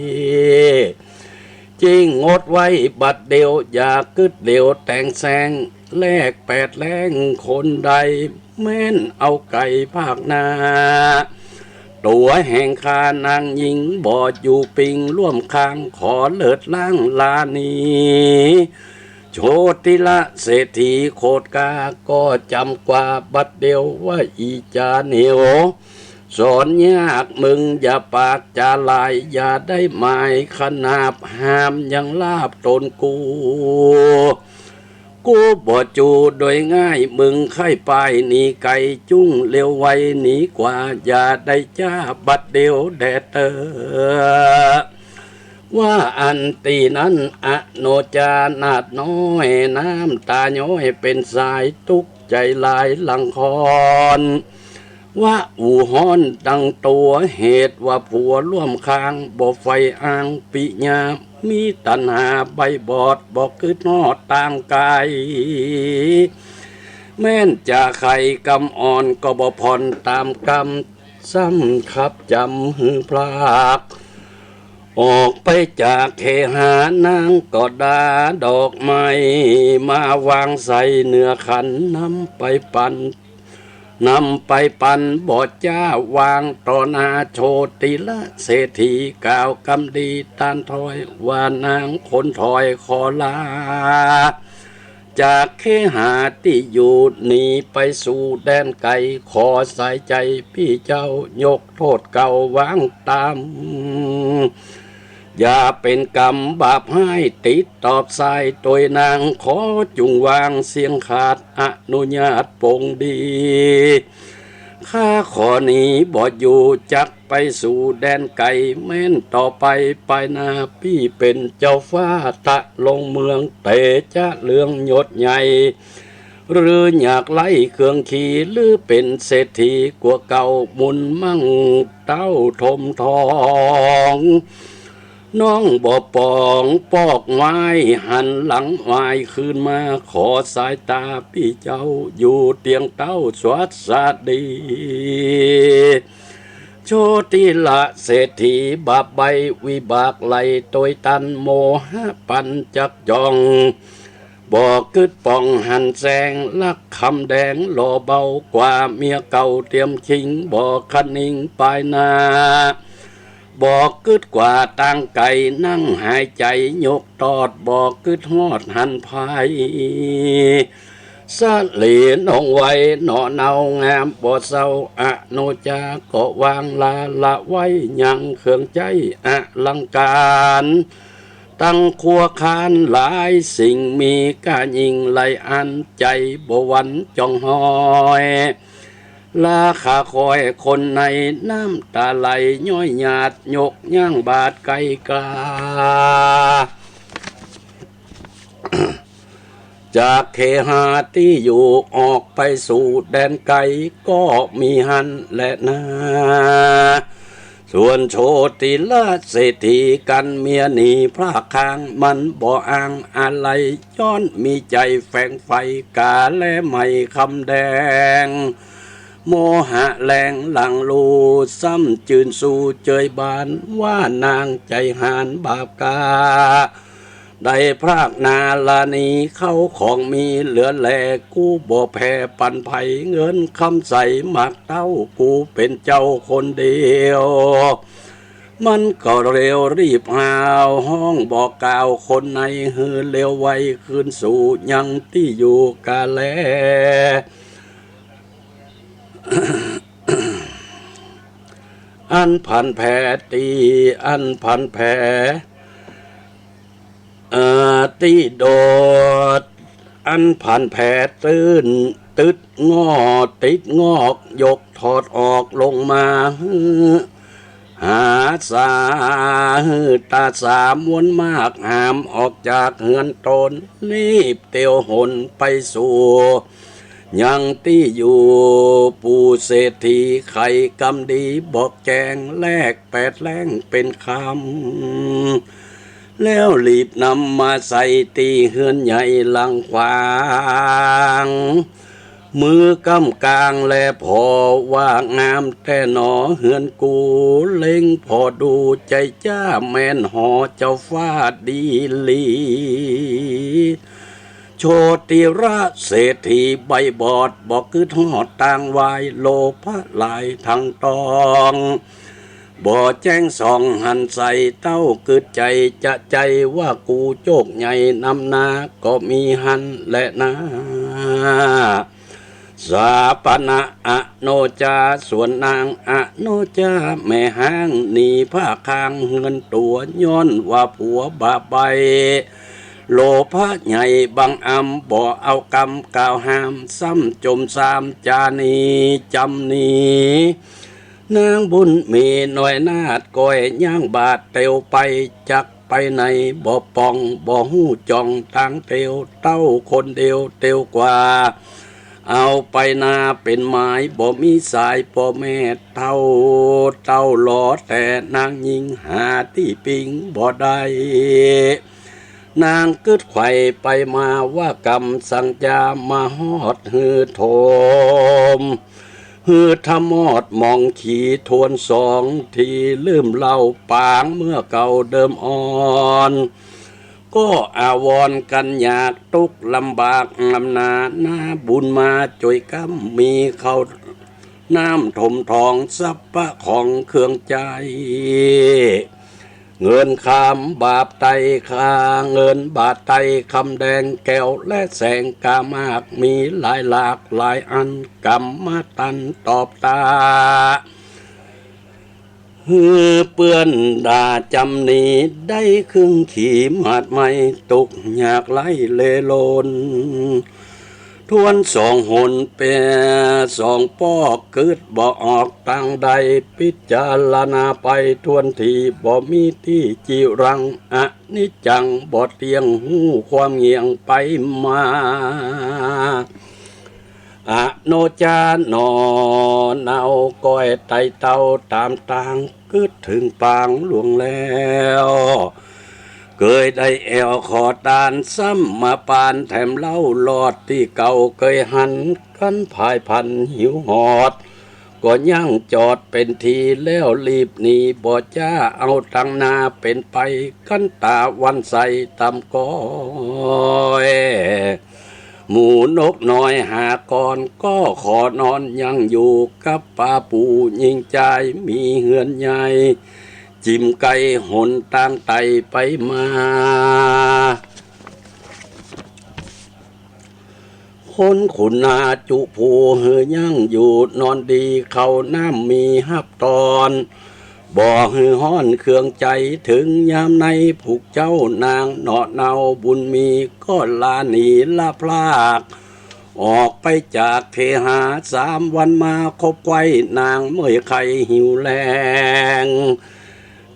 จริงงดไว้บัดเดียวอย่ากึดเดียวแต่งแสงแลกแปดแรงคนใดแม่นเอาไก่ภาคนาตัวแห่งคานางหญิงบอดอยู่ปิงร่วมคางขอเลิศล้างลานีโชติละเศรษฐีโคตกาก็จำกว่าบัดเดียวว่าอีจาเหนียวสอนยากมึงอย่าปากจะลายอย่าได้หมายขนาบห้ามยังลาบตนกูบ่จูโดยง่ายมึงไข่ไปหนีไก่จุ้งเร็วไวหนีกว่าอย่าได้จ้าบัดเดียวแดดเตอว่าอันตีนั้นอโนจานาดน้อยน้ำตาย้อยเป็นสายทุกใจลายหลังคอนว่าอู่ฮ้อนดังตัวเหตุว่าผัวร่วมคางบ่ไฟอ่างปิญามีตัณหาใบบอดบอกคือนอดต่างกายแม่นจะไข่กำอ่อนก็บ่ผ่อนตามกำซ้ำขับจำหือพลากออกไปจากเขหานางก็ดาดอกไม้มาวางใส่เนื้อขันนำไปปั่นบอดจ้าวางต่อหน้าโชติละเศรษฐีกล่าวกำดีตานถอยว่านางคนถอยขอลาจากเคหาที่อยู่หนีไปสู่แดนไกลขอสายใจพี่เจ้ายกโทษเก่าวางตามอย่าเป็นกรรมบาปให้ติดตอบสายตัวนางขอจุงวางเสียงขาดอนุญาตปงดีข้าขอนี้บ่อยู่จักไปสู่แดนไกลแม้นต่อไปไปนาพี่เป็นเจ้าฟ้าตะลงเมืองเตจะเลืองยศใหญ่หรืออยากไล่เครื่องขี่หรือเป็นเศรษฐีกว่าเก่ามุนมั่งเต้าทมทองน้องบ่ปองปอกไม้หันหลังไม้คืนมาขอสายตาพี่เจ้าอยู่เตียงเต้าสวัสดีโชติละเศรษฐีบาปใบวิบากไหลตยตันโมหะปันจักจองบอกกึดป่องหันแสงลักคำแดงหล่อเบากว่าเมียเก่าเตรียมชิงบอกคันนิงปลายนาบอกกึดกว่าตั้งไก่นั่งหายใจยกตอดบอกกึดฮอดหันพายสะเหลียนองไว้หนอเนางามบ่เศร้าอโนจาก็วางลาละไว้ยังเครื่องใจอลังการตั้งครัวคานหลายสิ่งมีกายิงไหลอันใจบ่หวันจองหอยลาขาคอยคนในน้ำตาไหลย้อยหยาดยกย่างบาดไกลกาจากเคหาที่อยู่ออกไปสู่แดนไกลก็มีหันและนา ส่วนโชติละเศรษฐีกันเมียหนีพระคางมันบ่อ้างอะไรย้อนมีใจแฝงไฟกาและไม่คำแดงโมหะแรงหลังลูซ้ำจืนสู่เจยบานว่านางใจหานบาปกาได้พรากนาลานีเข้าของมีเหลือแลกูบ่แพ้ปันไผเงินคำใสหมักเต้ากูเป็นเจ้าคนเดียวมันก็เร็วรีบหาวห้องบอกกล่าวคนในฮือเร็วไวคืนสู่ยังที่อยู่กาแล อันพันแผลตีอันพันแผลตีโดดอันพันแผลตื้นตึดงอติดงอกยกถอดออกลงมาหาสาตาสามวนมากหามออกจากเฮือนตนรีบเตียวหนไปสู่ยังที่อยู่ปู่เศรษฐีไข่กำดีบอกแจงแลกแปดแล้งเป็นคำแล้วรีบนำมาใส่ตีเฮือนใหญ่ลังควางมือกำกลางและพอว่างามแต่หนอเฮือนกูเล็งพอดูใจจ้าแม่นหอเจ้าฟาดดีลีโชติระเศรษฐีใบบอดบอกคือทอดต่างวายโลภะลายทางตองบ่แจ้งส่องหันใส่เต้าเกิดใจจะใจว่ากูโจกใหญ่นำนาก็มีหันและนาสาปนะอโนจาส่วนนางอโนจาแม่ห้างหนีผ้าคางเงินตัวย้อนว่าผัวบาใบโลภะใหญ่บังอำบ่เอากรรมกล่าวห้ามซ้ำจมสามจานีจำนีนางบุญมีหน่อยนาดก้อยย่างบาดเตียวไปจักไปในบ่ปองบ่หูจองทางเตียวเต้าคนเดียวเตียวกว่าเอาไปนาเป็นไม้บ่มีสายพ่อแม่เต้าหลอแต่นางยิงหาที่ปิงบ่ได้นางกึดไข่ไปมาว่ากรรมสังจามาฮอดฮือโทมฮือทมอดมองขี่ทวนสองทีลืมเล่าปางเมื่อเก่าเดิมอ่อนก็อาวรกันอยากทุกลำบากลำนาหน้าบุญมาจ่วยกำมีเขาน้ำถมทองซับปะของเครื่องใจเงินคำบาปไตคาเงินบาทไตคำแดงแก้วและแสงกามากมีหลายหลากหลายอันกรรมมาตันตอบตาฮือเปื้อนด่าจำนีได้ครึ่งขี่มาดไม่ตกอยากไล่เลโลนทวนสองหนเปสองปอกเกิดบ่ออกตั้งใดพิจารณาไปทวนทีบ่มีที่จิรังอะนิจจังบ่เตียงหูความเงียงไปมาอโนจานอเนาก้อยไตเต้าตามต่างกึดถึงปางหลวงแล้วเคยได้แอวขอตานซ้ำมาปานแถมเล่าลอดที่เก่าเคยหันกันพายพันหิวหอดก็ยั่งจอดเป็นทีแล้วรีบหนีบ่จ้าเอาตังนาเป็นไปกันตาวันใสตำก้อยหมูนกน้อยหากรก็ขอนอนยังอยู่กับป้าปูยิงใจมีเหือนใหญ่จิ้มไก่หนต่างไตไปมาคนขุนนาจุผูเหือย่างอยู่นอนดีเขาน้ำมีฮับตอนบ่หือห้อนเครื่องใจถึงยามในผูกเจ้านางเนาะเนาบุญมีก็ลาหนีลาพลากออกไปจากเคหา3 วันมาคบไว้นางเมื่อยไข่หิวแรง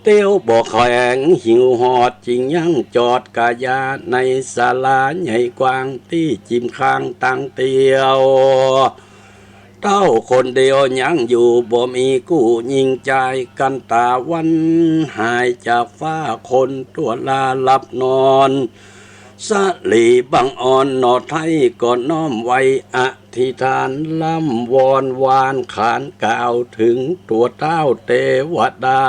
เตียวบ่แข็งหิวหอดจริงยังจอดกะยาในศาลาใหญ่กว้างที่จิมข้างตั้งเตียว เต้าคนเดียวยังอยู่บ่มีกู้ยิงใจกันตาวันหายจากฟ้าคนตัวลาหลับนอนสลีบังอ่อนนอไทยก็น้อมไว้อธิษฐานล่ำวอนวานขานกล่าวถึงตัวเต้าเทวดา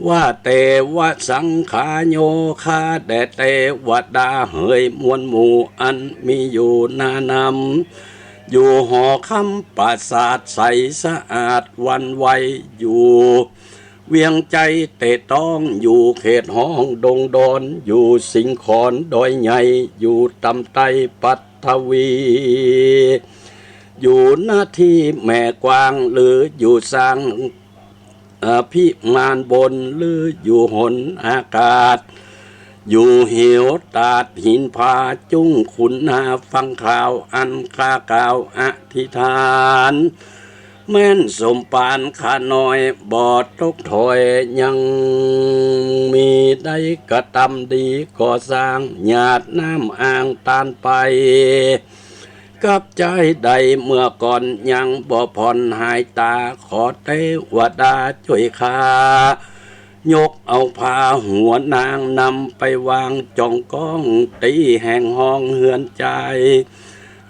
ว่าเทวสังขาโยคาแด่เทวดาเฮยมวลหมู่อันมีอยู่นานำอยู่หอคำปราสาทใสสะอาดวันไวอยู่เวียงใจเตะต้องอยู่เขตห้องดงดอนอยู่สิงขอนดอยใหญ่อยู่ตำไตปัทวีอยู่หน้าที่แม่กวางหรืออยู่สร้างพิมานบนหรืออยู่หนอากาศอยู่เหวตาดหินผาจุ้งขุนนาฟังข่าวอันคากล่าวอธิษฐานแม่นสมปานขาน้อยบอดตกถอยยังมีได้กระทำดีก่อสร้างหยาดน้ำอ่างตานไปกับใจใดเมื่อก่อนยังบ่ผ่อนหายตาขอเทวดาช่วยข้ายกเอาผ้าหัวนางนำไปวางจ้องก้องตีแห่งห้องเฮือนใจ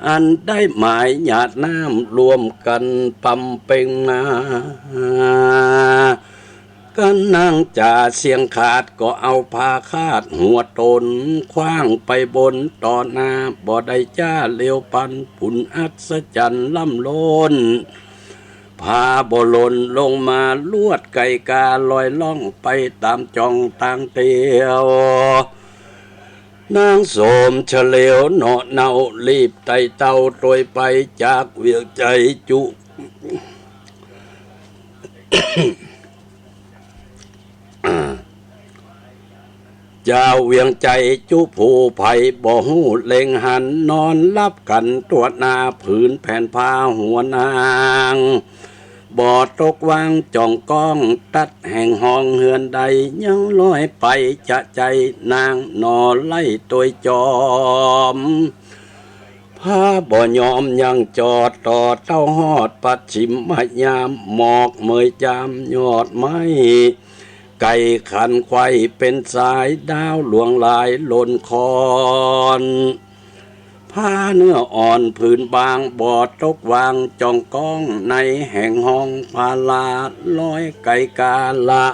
อันได้หมายหยาดน้ำรวมกันปำเป็งนากันนางจ่าเสียงขาดก็เอาผ้าคาดหัวตนคว้างไปบนต่อหน้าบ่ได้จ้าเลียวปันผุนอัศจรรย์ล่ำล้นพาบ่หล่นลงมาลวดไก่กาลอยล่องไปตามจองต่างเตียวนางโสมเฉลียวเนาะเนารีบไต่เต้าโดยไปจากเวียงใจจุ เจ้าเวียงใจจุผู้ไผ่บ่หูเล็งหันนอนรับกันตัวหน้าผืนแผ่นผ้าหัวนางบ่อตกวางจ่องก้องตัดแห่งห้องเฮือนใดยังลอยไปจะใจนางนอไล่ตัวจอมผ้าบ่ยอมยังจอดต่อเต้าหอดปัดชิมมายามหมอกเมยจามยอดไม้ไก่ขันไขว้เป็นสายดาวหลวงลายหล่นคอนผ้าเนื้ออ่อนผืนบางบอดตกวางจองก้องในแห่งห้องพาลาลอยไก่กาละ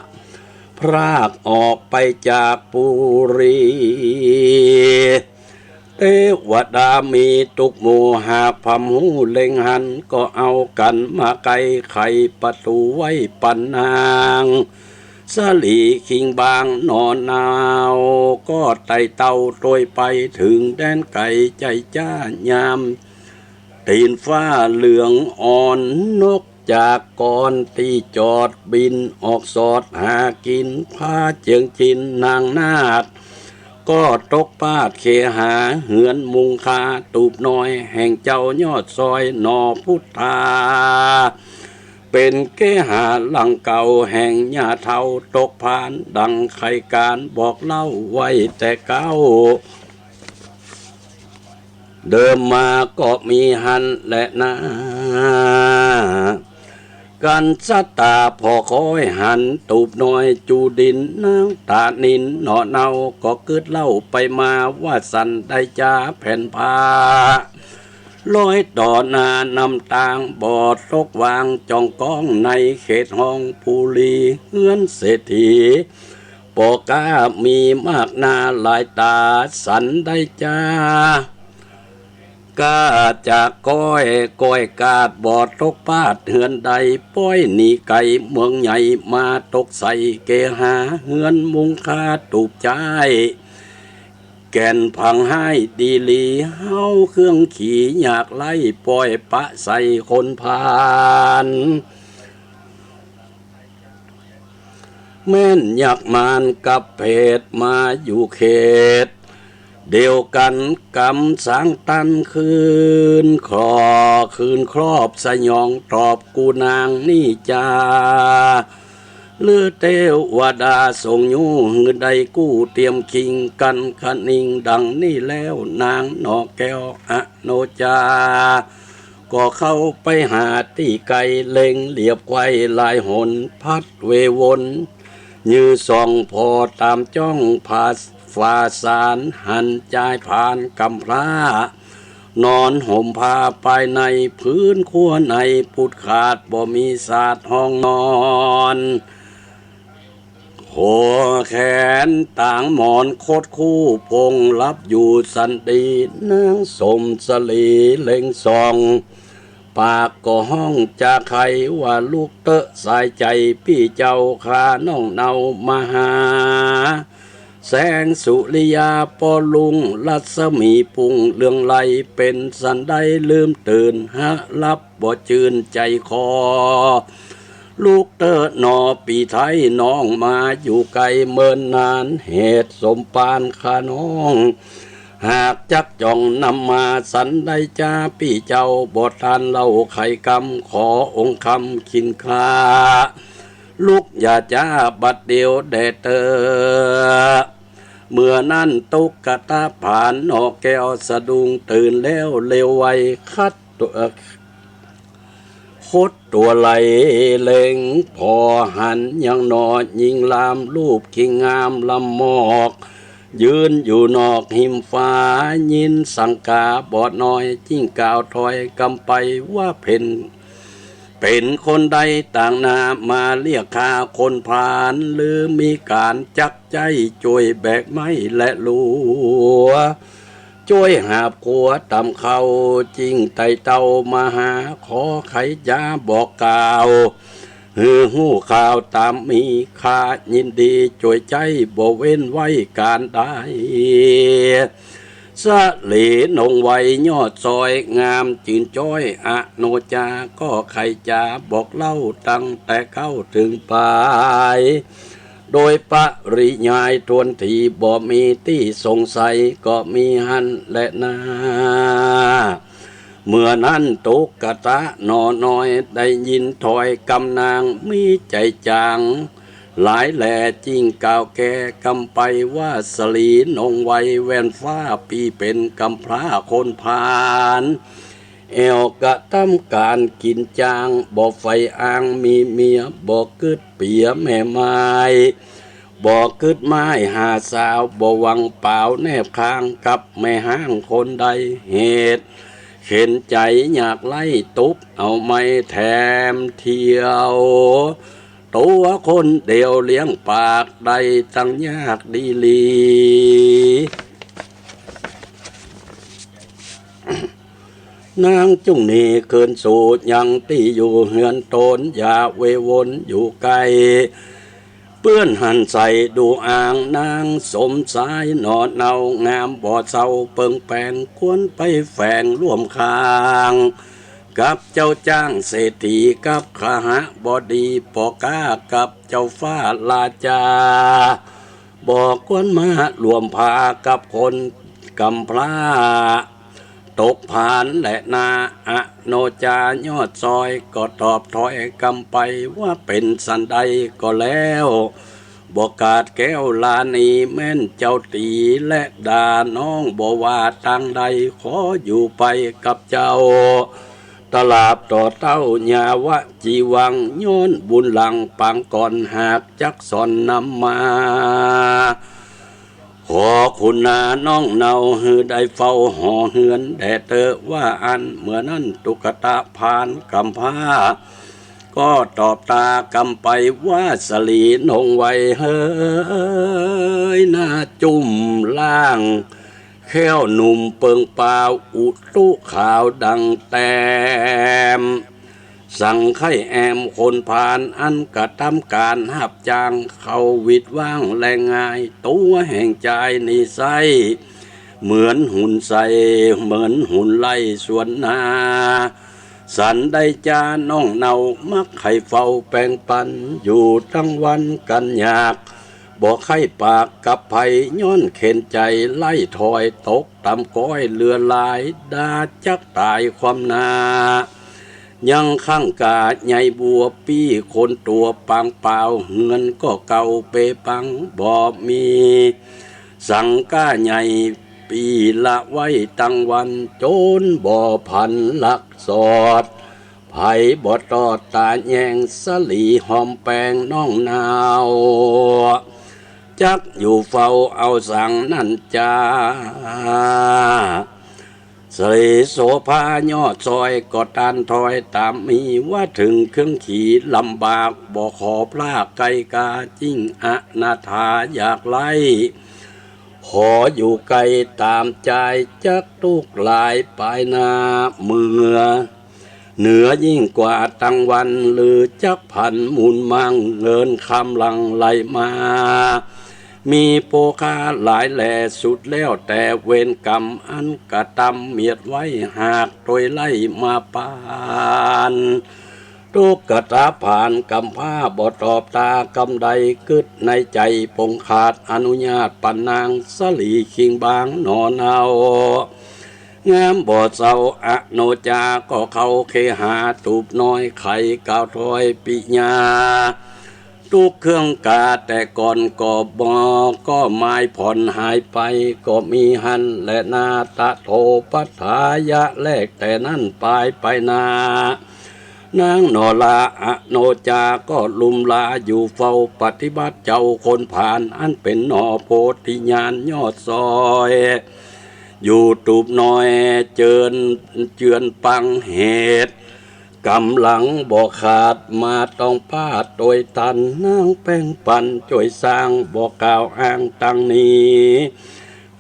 พรากออกไปจากปุรีเทวดามีตุกหมู่หากพำหูเล็งหันก็เอากันมาไกไขประตูไว้ปันนางสลีคิงบางนอนนาวก็ไต่เต้าโดยไปถึงแดนไก่ใจจ้ายามตีนฟ้าเหลืองอ่อนนกจากก่อนตีจอดบินออกสอดหากินพาเจียงจินนางนาดก็ตกปาดเคหาเหือนมุงคาตูบน้อยแห่งเจ้ายอดซอยนอพุทธาเป็นเกหาหลังเก่าแห่งหญ้าเทาตกผ่านดังไขการบอกเล่าไว้แต่เก้าเดิมมาก็มีหันและนากันสัตตาพอคอยหันตูบน้อยจูดินนางตานินหนอเนาก็เกิดเล่าไปมาว่าสันได้จ้าแผ่นผ้าลอยต่อหน้านำตางบอดตกวางจองก้องในเขตห้องภูลีเฮือนเศรษฐีปอกามีมากนาหลายตาสันได้จ้ากาจากก้อยกาดบอดตกปาดเฮือนใดป้อยหนีไก่เมืองใหญ่มาตกใส่เกหาเฮือนมุงคาตูบใจแก่นพังให้ดีลีเฮาเครื่องขี่อยากไล่ปล่อยปะใส่คนพานแม่นอยากมานกับเพศมาอยู่เขตเดียวกันกำสังตันคืนครอบสยองตอบกูนางนี่จาเลือเทวดาส่งยูหือใดกู้เตรียมคิงกันคนิงดังนี่แล้วนางนอกแก้วอโนจา ก็เข้าไปหาตีไก่เล็งเหลียบไว้ลายหนพัดเววนยือส่องพอตามจ้องผาฝ่าสารหันใจผ่านกำพร้านอนห่มผ้าภายในพื้นขั้วในปุดขาดบ่มีศาสตร์ห้องนอนหัวแขนต่างหมอนโคตรคู่พงรับอยู่สันตินางสมสลีเล็งส่องปากก็ห้องจะใครว่าลูกเตอะสายใจพี่เจ้าขาน้องเนามาหาแสงสุริยาปอลุงรัศมีปุงเลืองไหลเป็นสันได้ลืมตื่นฮะรับบ่จืนใจคอลูกเตอะนอปีไทยน้องมาอยู่ไกลเมินนานเหตุสมปานขาน้องหากจักจ่องนำมาสันได้จ้าพี่เจ้าบททานเล่าไข่กำขอองค์คำขินคาลูกอย่าจ้าบัดเดียวแดเตอเมื่อนั้นตุกกะตาผ่านนอกแก้วสะดุ้งตื่นแล้วเร็วไวคัดตัวคดตัวไหลเล็งพอหันยังนอยิงลามรูปขิงงามลำหมอกยืนอยู่นอกหิมฟ้ายินสังกาบอดน้อยจิ้งกาวถอยกำไปว่าเป็นคนใดต่างนามาเรียกข้าคนผ่านหรือมีการจักใจช่วยแบกไม้และลัวช่วยหาบขัวตำเขาจริงไตเต้ามาหาขอไขยาบอกกล่าวหูข่าวตามมีค่ายินดีช่วยใจบ่เว้นไว้การได้สะเหลนงไว้ยอดซอยงามจืนจ้อยอะโนจาก็ใครจะบอกเล่าตั้งแต่เข้าถึงปลายโดยปริยายทวนทีบ่มีที่สงสัยก็มีหันและนาเมื่อนั้นตุกกะตะนอน้อยได้ยินถอยกำนางมีใจจางหลายแหล่จิ้งกาวแก่กำไปว่าสลีนงไวแว่นฟ้าปีเป็นกำพร้าคนพานเอวกะตั้มการกินจางบ่ไฟอ่างมีเมียบ่กึดเปียแม่ไม้บ่กึดไม้หาสาวบ่วังเปล่าแนบข้างกับแม่ห้างคนใดเหตุเข็นใจอยากไล่ตุบเอาไม้แถมเที่ยวตัวคนเดียวเลี้ยงปากใดตั้งยากดีลีนางจุงนี่เกินสูตรยังตีอยู่เฮือนโตนอย่าเววนอยู่ไกลเปื้อนหันใส่ดูอ่างนางสมสายนอนเนางามบ่อเศร้าเปิงแปงควรไปแฝงร่วมคางกับเจ้าจ้างเศรษฐีกับขหะบดีปอกากับเจ้าฟ้าลาจาบอกกวนมารวมพากับคนกำพร้าตกผ่านและนาอะโนจายอดซอยก็ตอบถอยกำไปว่าเป็นสันใดก็แล้วบอกกาดแก้วลานีแม่นเจ้าตีและดาน้องบอกว่าทางใดขออยู่ไปกับเจ้าตลาบต่อเต้าญาวะจีวังย้อนบุญหลังปังก่อนหากจักสอนนำมาขอคุณนาน้องเนาฮือได้เฝ้าหอเฮือนแด่เตอว่าอันเมื่อนั้นตุกตะพานกำพาก็ตอบตากำไปว่าสลีนงไว้เฮ้ยหน้าจุ่มล่างแค้วหนุ่มเปิงเปล่าอุตุขาวดังแต้มสั่งไข่แอมคนผ่านอันกระทำการหับจางเขาวิดว่างแรงง่ายตัวแห่งใจนิสัยเหมือนหุ่นใสเหมือนหุ่นไล่สวนนาสันได้จาน้องเนามักให้เฝ้าแปลงปันอยู่ทั้งวันกันยากบอกให้ปากกับไผ่ย้อนเข็นใจไล่ถอยตกตำก้อยเลือลายดาจักตายความนายังข้างกาใหญ่บัวปี้คนตัวปางเปล่าเงินก็เก่าเปปังบ่มีสังก้าใหญ่ ปีละไว้ตั้งวันโจนบ่อพันลักสอดไผบ่ตอดตาแยงสลีหอมแปงน้องนาวจักอยู่เฝ้าเอาสั่งนั่นจ้าสรีโสภายอดซอยก็ตานถอยตามมีว่าถึงเครื่องขี่ลำบากบ่ขอพลาไกลกาจิ้งอนาถาอยากไล่ขออยู่ไกลตามใจจักทุกลายปลายนาเมือเหนือยิ่งกว่าตั้งวันหรือจักพันมุนมังเงินคำลังไหลมามีโปคาหลายแหล่สุดแล้วแต่เวรกรรมอันกระทำเมียดไว้หากโดยไล่มาปานทุกกระตาผ่านกำผ้าบ่ตอบตากำใดกึดในใจปงขาดอนุญาตปันนางสลีคิงบางนอนเอางามบ่เศร้าอโนจาก็เขาเคหาตูบน้อยไข่กาวถอยปิญาทุกเครื่องกาแต่ก่อนก็บอกก็ไม้ผ่อนหายไปก็มีหันและนาตะโทปัฏฐายะแลกแต่นั่นไปนานางนอลาอโนจาก็ลุมลาอยู่เฝ้าปฏิบัติเจ้าคนผ่านอันเป็นนอโพธิญาณยอดซอยอยู่ตูบน้อยเจือนปังเหตุกำลังบ่ขาดมาต้องพาดโดยตันนางแป้งปันช่วยสร้างบ่กล่าวอ้างตั้งนี้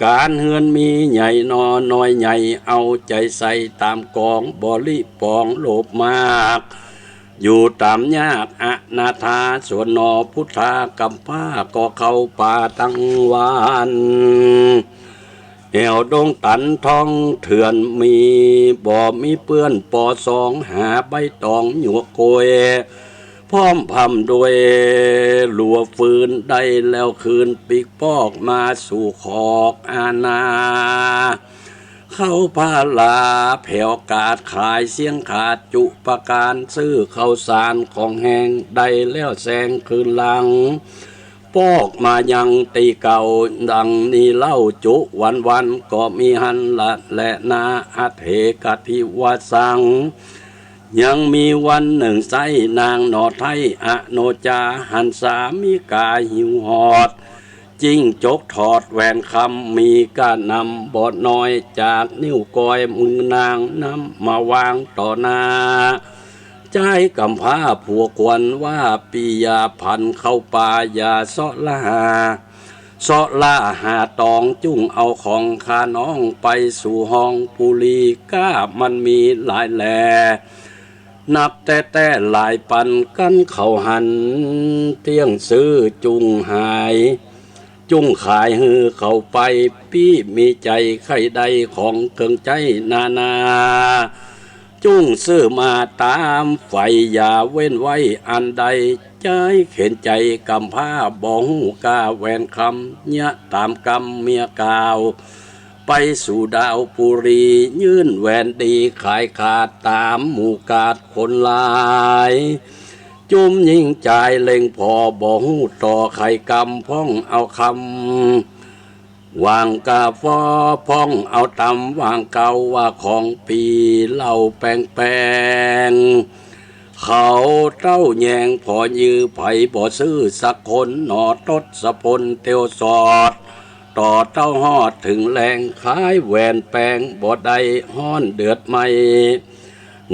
การเฮือนมีใหญ่นอน้อยใหญ่เอาใจใส่ตามกองบ่ลิปองโลภมากอยู่ตามยากอนาถาส่วนนอพุทธากำผ้าก็เข้าป่าตั้งวันแอวดงตันทองเถื่อนมีบ่มีเปื้อนปอสองหาใบตองหยวกโกยพร้อมพำด้วยหลัวฟืนได้แล้วคืนปีกปอกมาสู่ขอกอาณาเข้าพาลาแผ่วกาดขายเสียงขาดจุประการซื้อข้าวสารของแห้งได้แล้วแสงคืนหลังปอกมายังตีเก่าดังนี้เล่าจุวันก็มีหันละและนาอัเถกทิวสังยังมีวันหนึ่งไสนางนอไทยอโนจาหันสามีกาหิวหอดจิ้งจกถอดแหวนคำมีการนำบอดน้อยจากนิ้วก้อยมือนางนำมาวางต่อหน้าใจกำผ้าผัวควนว่าปียาพันเข้าป่ายาซอล่าหาตองจุ่งเอาของข้าน้องไปสู่ห้องปุรีก้ามันมีหลายแหล่นับแต่หลายปันกันเขาหันเตี้ยงซื้อจุงหายจุงขายฮือเขาไปปี้มีใจไข่ใดของเกิงใจนาจุ้งซื้อมาตามไฟอย่าเว้นไว้อันใดใจเข็นใจกำผ้าบ่หูกาแหวนคำยะตามกำเมียกาวไปสู่ดาวปุรียื่นแหวนดีขายขาดตามหมู่กาดคนลายจุ่มยิ่งใจเล็งพอบ่หูต่อไข่กำพ้องเอาคำวางกาฟอพ้องเอาตำวางเกาว่าของปีเหล่าแปลงเขาเต้าแยงพอยื้อไผบ่ซื้อสักคนหนอตดสะพลเตียวสอดต่อเต้าฮอดถึงแรงขายแหวนแปลงบ่ได้ฮ้อนเดือดไม่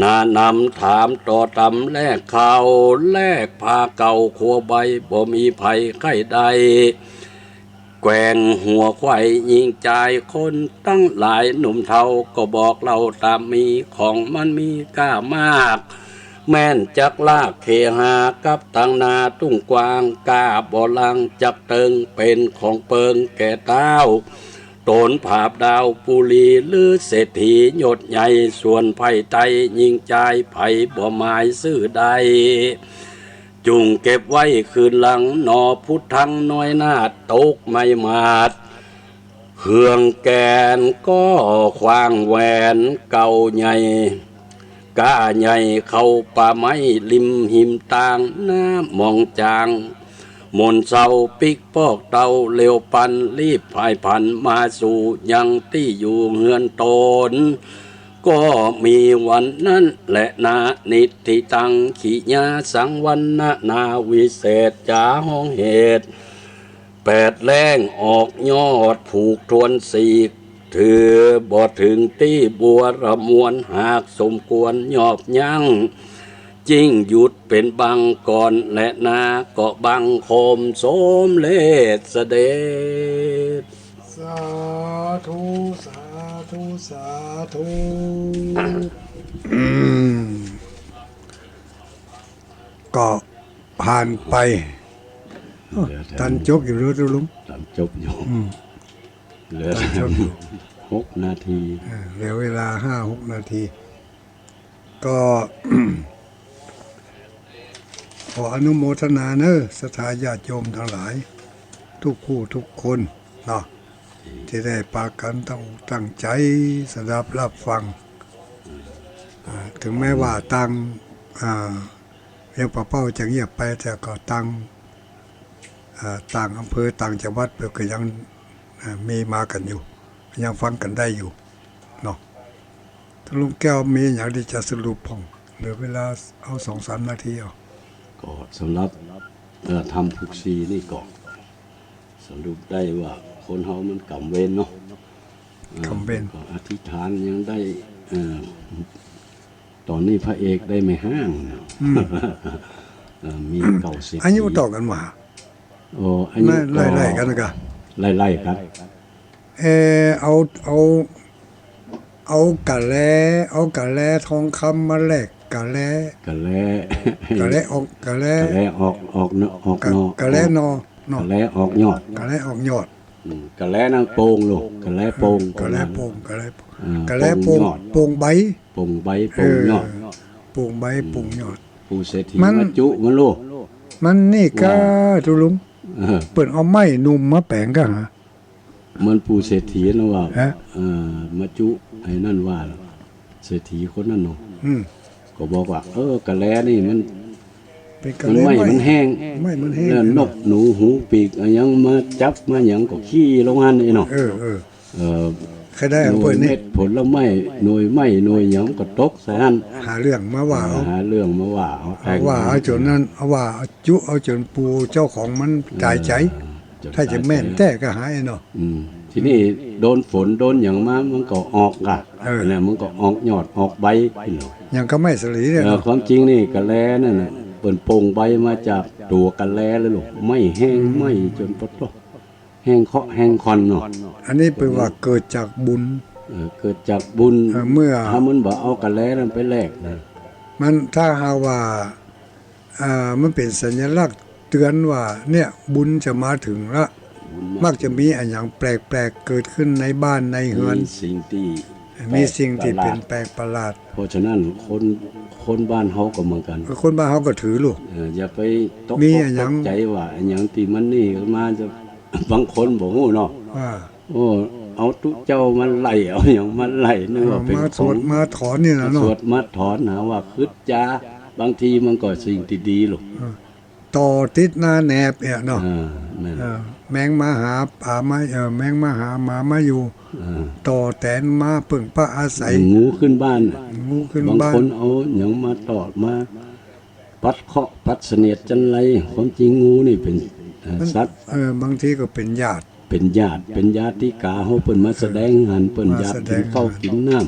นานำถามต่อตำแลกข่าวแลกผ้าเก่าขัวใบบ่มีไผไข้ใดแกว่งหัวควายยิงใจคนตั้งหลายหนุ่มเทาก็บอกเราตามมีของมันมีก้ามากแม่นจักลากเคหากับทางนาตุ้งกวางกาบ่ลังจักเติงเป็นของเปิงแก่เต้าโตนผาบดาวปุรีหรือเศรษฐียศใหญ่ส่วนไผ่ไตยิงใจไผ่บ่หมายซื้อใดจุงเก็บไว้คืนหลังนอพุทธังน้อยนาดตกไม่มาดเครื่องแกนก็ควางแหวนเก่าใหญ่ก้าใหญ่เข้าป่าไม้ริมหิมตางหน้ามองจาง มนต์เศร้าปิกปอกเตาเร็วปันรีบพายพันมาสู่ยังที่อยู่เฮือนตนก็มีวันนั้นแหละนานิติตังขีญาสังวันนาวิเศษจาห้องเหตุแปดแรงออกยอดผูกทวนสีกถือบ่ถึงที่บัวระมวลหากสมควรยอบยั้งจิ้งหยุดเป็นบังก่อนและนาก็บังคมสมเลศเสด็จ สาธุสาธุสาธุก็ผ่านไปตันจบอยู่หรือตุลุง ตันจบอยู่เหลือ ตันจบอยู่ 6 นาที เหลือเวลา5-6 นาที ก็ ขออนุโมทนาเนอะศรัทธาญาติโยมทั้งหลาย ทุกคู่ทุกคนเนาะที่ได้ปากันตั้งใจสดับรับฟังถึงแม้ว่าตั้งเรียกป่าเป้าจะเงียบไปแต่ก็ต่างอำเภอต่างจังหวัดก็ยังมีมากันอยู่ ยังฟังกันได้อยู่เนาะถ้าลุงแก้วมีอย่างที่จะสรุปพ่องเหลือเวลาเอา2-3 นาทีเอา ก็สำหรับทำทุกซีนี่ก็สรุปได้ว่าคนเฮามันกรรมเวรเนาะ กรรมเวร ก็อธิษฐานยังได้ตอนนี้พระเอกได้ไม่ห้างนะมี90 อายุต่อกันมา โอ้อายุ ไล่ๆกันนะกะ ไล่ๆกัน เอากะแลทองคำมาแลกกะแล กะแล ออกกะแล กะแลออกเนาะออกนอก กะแลนอเนาะ กะแลออกยอด กะแลออกยอด กะแลนางโป่งลูกกะแลโป่ง กะแลโป่งกะแล โป่งยอด โป่งใบ โป่งใบโป่งยอด โป่งใบโป่งยอด ผู้เศรษฐี มัน มาจุมันลูก มันนี่ก็ตุลุง เออ เปิดเอาไม้หนุ่มมาแปลงกันฮะ มันผู้เศรษฐีนะว่า ฮะ มาจุไอ้นั่นว่าเศรษฐีคนนั้นเนาะ ก็บอกว่า กะแลนี่มัน เป็นกะ มัน แล มันแห้ง ไม่มันแห้ง แล้วนกหนูหูปีกอะไรยังมาจับมาหยังก็ขี้ลงหันนี่เนาะ เออ ใครได้ ห อำ น่ เภ วย อนี่ เม็ดผลไม้หน่วยไม้หน่วยหยังก็ตกใส่หัน หาเรื่องมาว่าเอา หาเรื่องมาว่าเอาแต่ง ว่าเอาจนนั้นเอาว่าเอาจุเอาจนปูเจ้าของมันตายใจ ถ้าจะแม่นแต่ก็หายเนาะ ทีนี้โดนฝนโดนอย่างมามันก็ออกอ่ะ แล้วมันก็ออกยอดออกใบเนาะ ยังก็ไม่สลีเลยเนาะ ความจริงนี่กะแลนั่นน่ะเปิ่นโป่งใบมาจากตัวกะแลเลยลูกไม่แห้งไม่จนปดตกแห้งเคาะแห้งคอนเนาะ อันนี้เป็นว่าเกิดจากบุญ เกิดจากบุญ เมื่อ ถ้ามันบ่เอากะแลนั้นไปแลกนะ มันถ้าหาว่ามันเป็นสัญลักษณ์เตือนว่า เนี่ยบุญจะมาถึงละมักจะมีอะไรอย่างแปลกๆเกิดขึ้นในบ้านในเฮือน มีสิ่งที่ มีสิ่งที่ ประห เป็ ลาน ด แปลกประหลาด เพราะฉะนั้นคนบ้านเฮาก็เหมือนกัน คนบ้านเขาก็ถือลูก อย่าไปตก มี อก อันหยั ต ง กใจว่าอันหยังที่มันนี่มาจะ บางคนบ่ฮู้เนาะ ว่า โอ้เอาตุเจ้ามาไล่เอาหยังมาไล่นึกว่าเป็น มา ข ส อ ว ง ดมาถอนนี่นะ ส เนาะ วดมาถอนหาว่าคึดจาบางทีมันก็สิ่งที่ดีลูก ต่อติดหน้าแหนบเนี่ยเนาะ นั่น แมงมาหาป่ามาแมงมาหาหมามาอยู่ ต่อแตนมาเพิ่งพระอาศัย งูขึ้นบ้านน่ะ งูขึ้น บาง บ้าน คนเอาหยังมาตอดมาปัดเคาะปัดเสนียดจันไรความจริงงูนี่เป็นสัตว์ บางทีก็เป็นญาติ เป็นญาติที่กาเฮาเปิ้นมาแสดงหันเปิ้น มา ญาติ แสด กิ ง นข้าวกินน้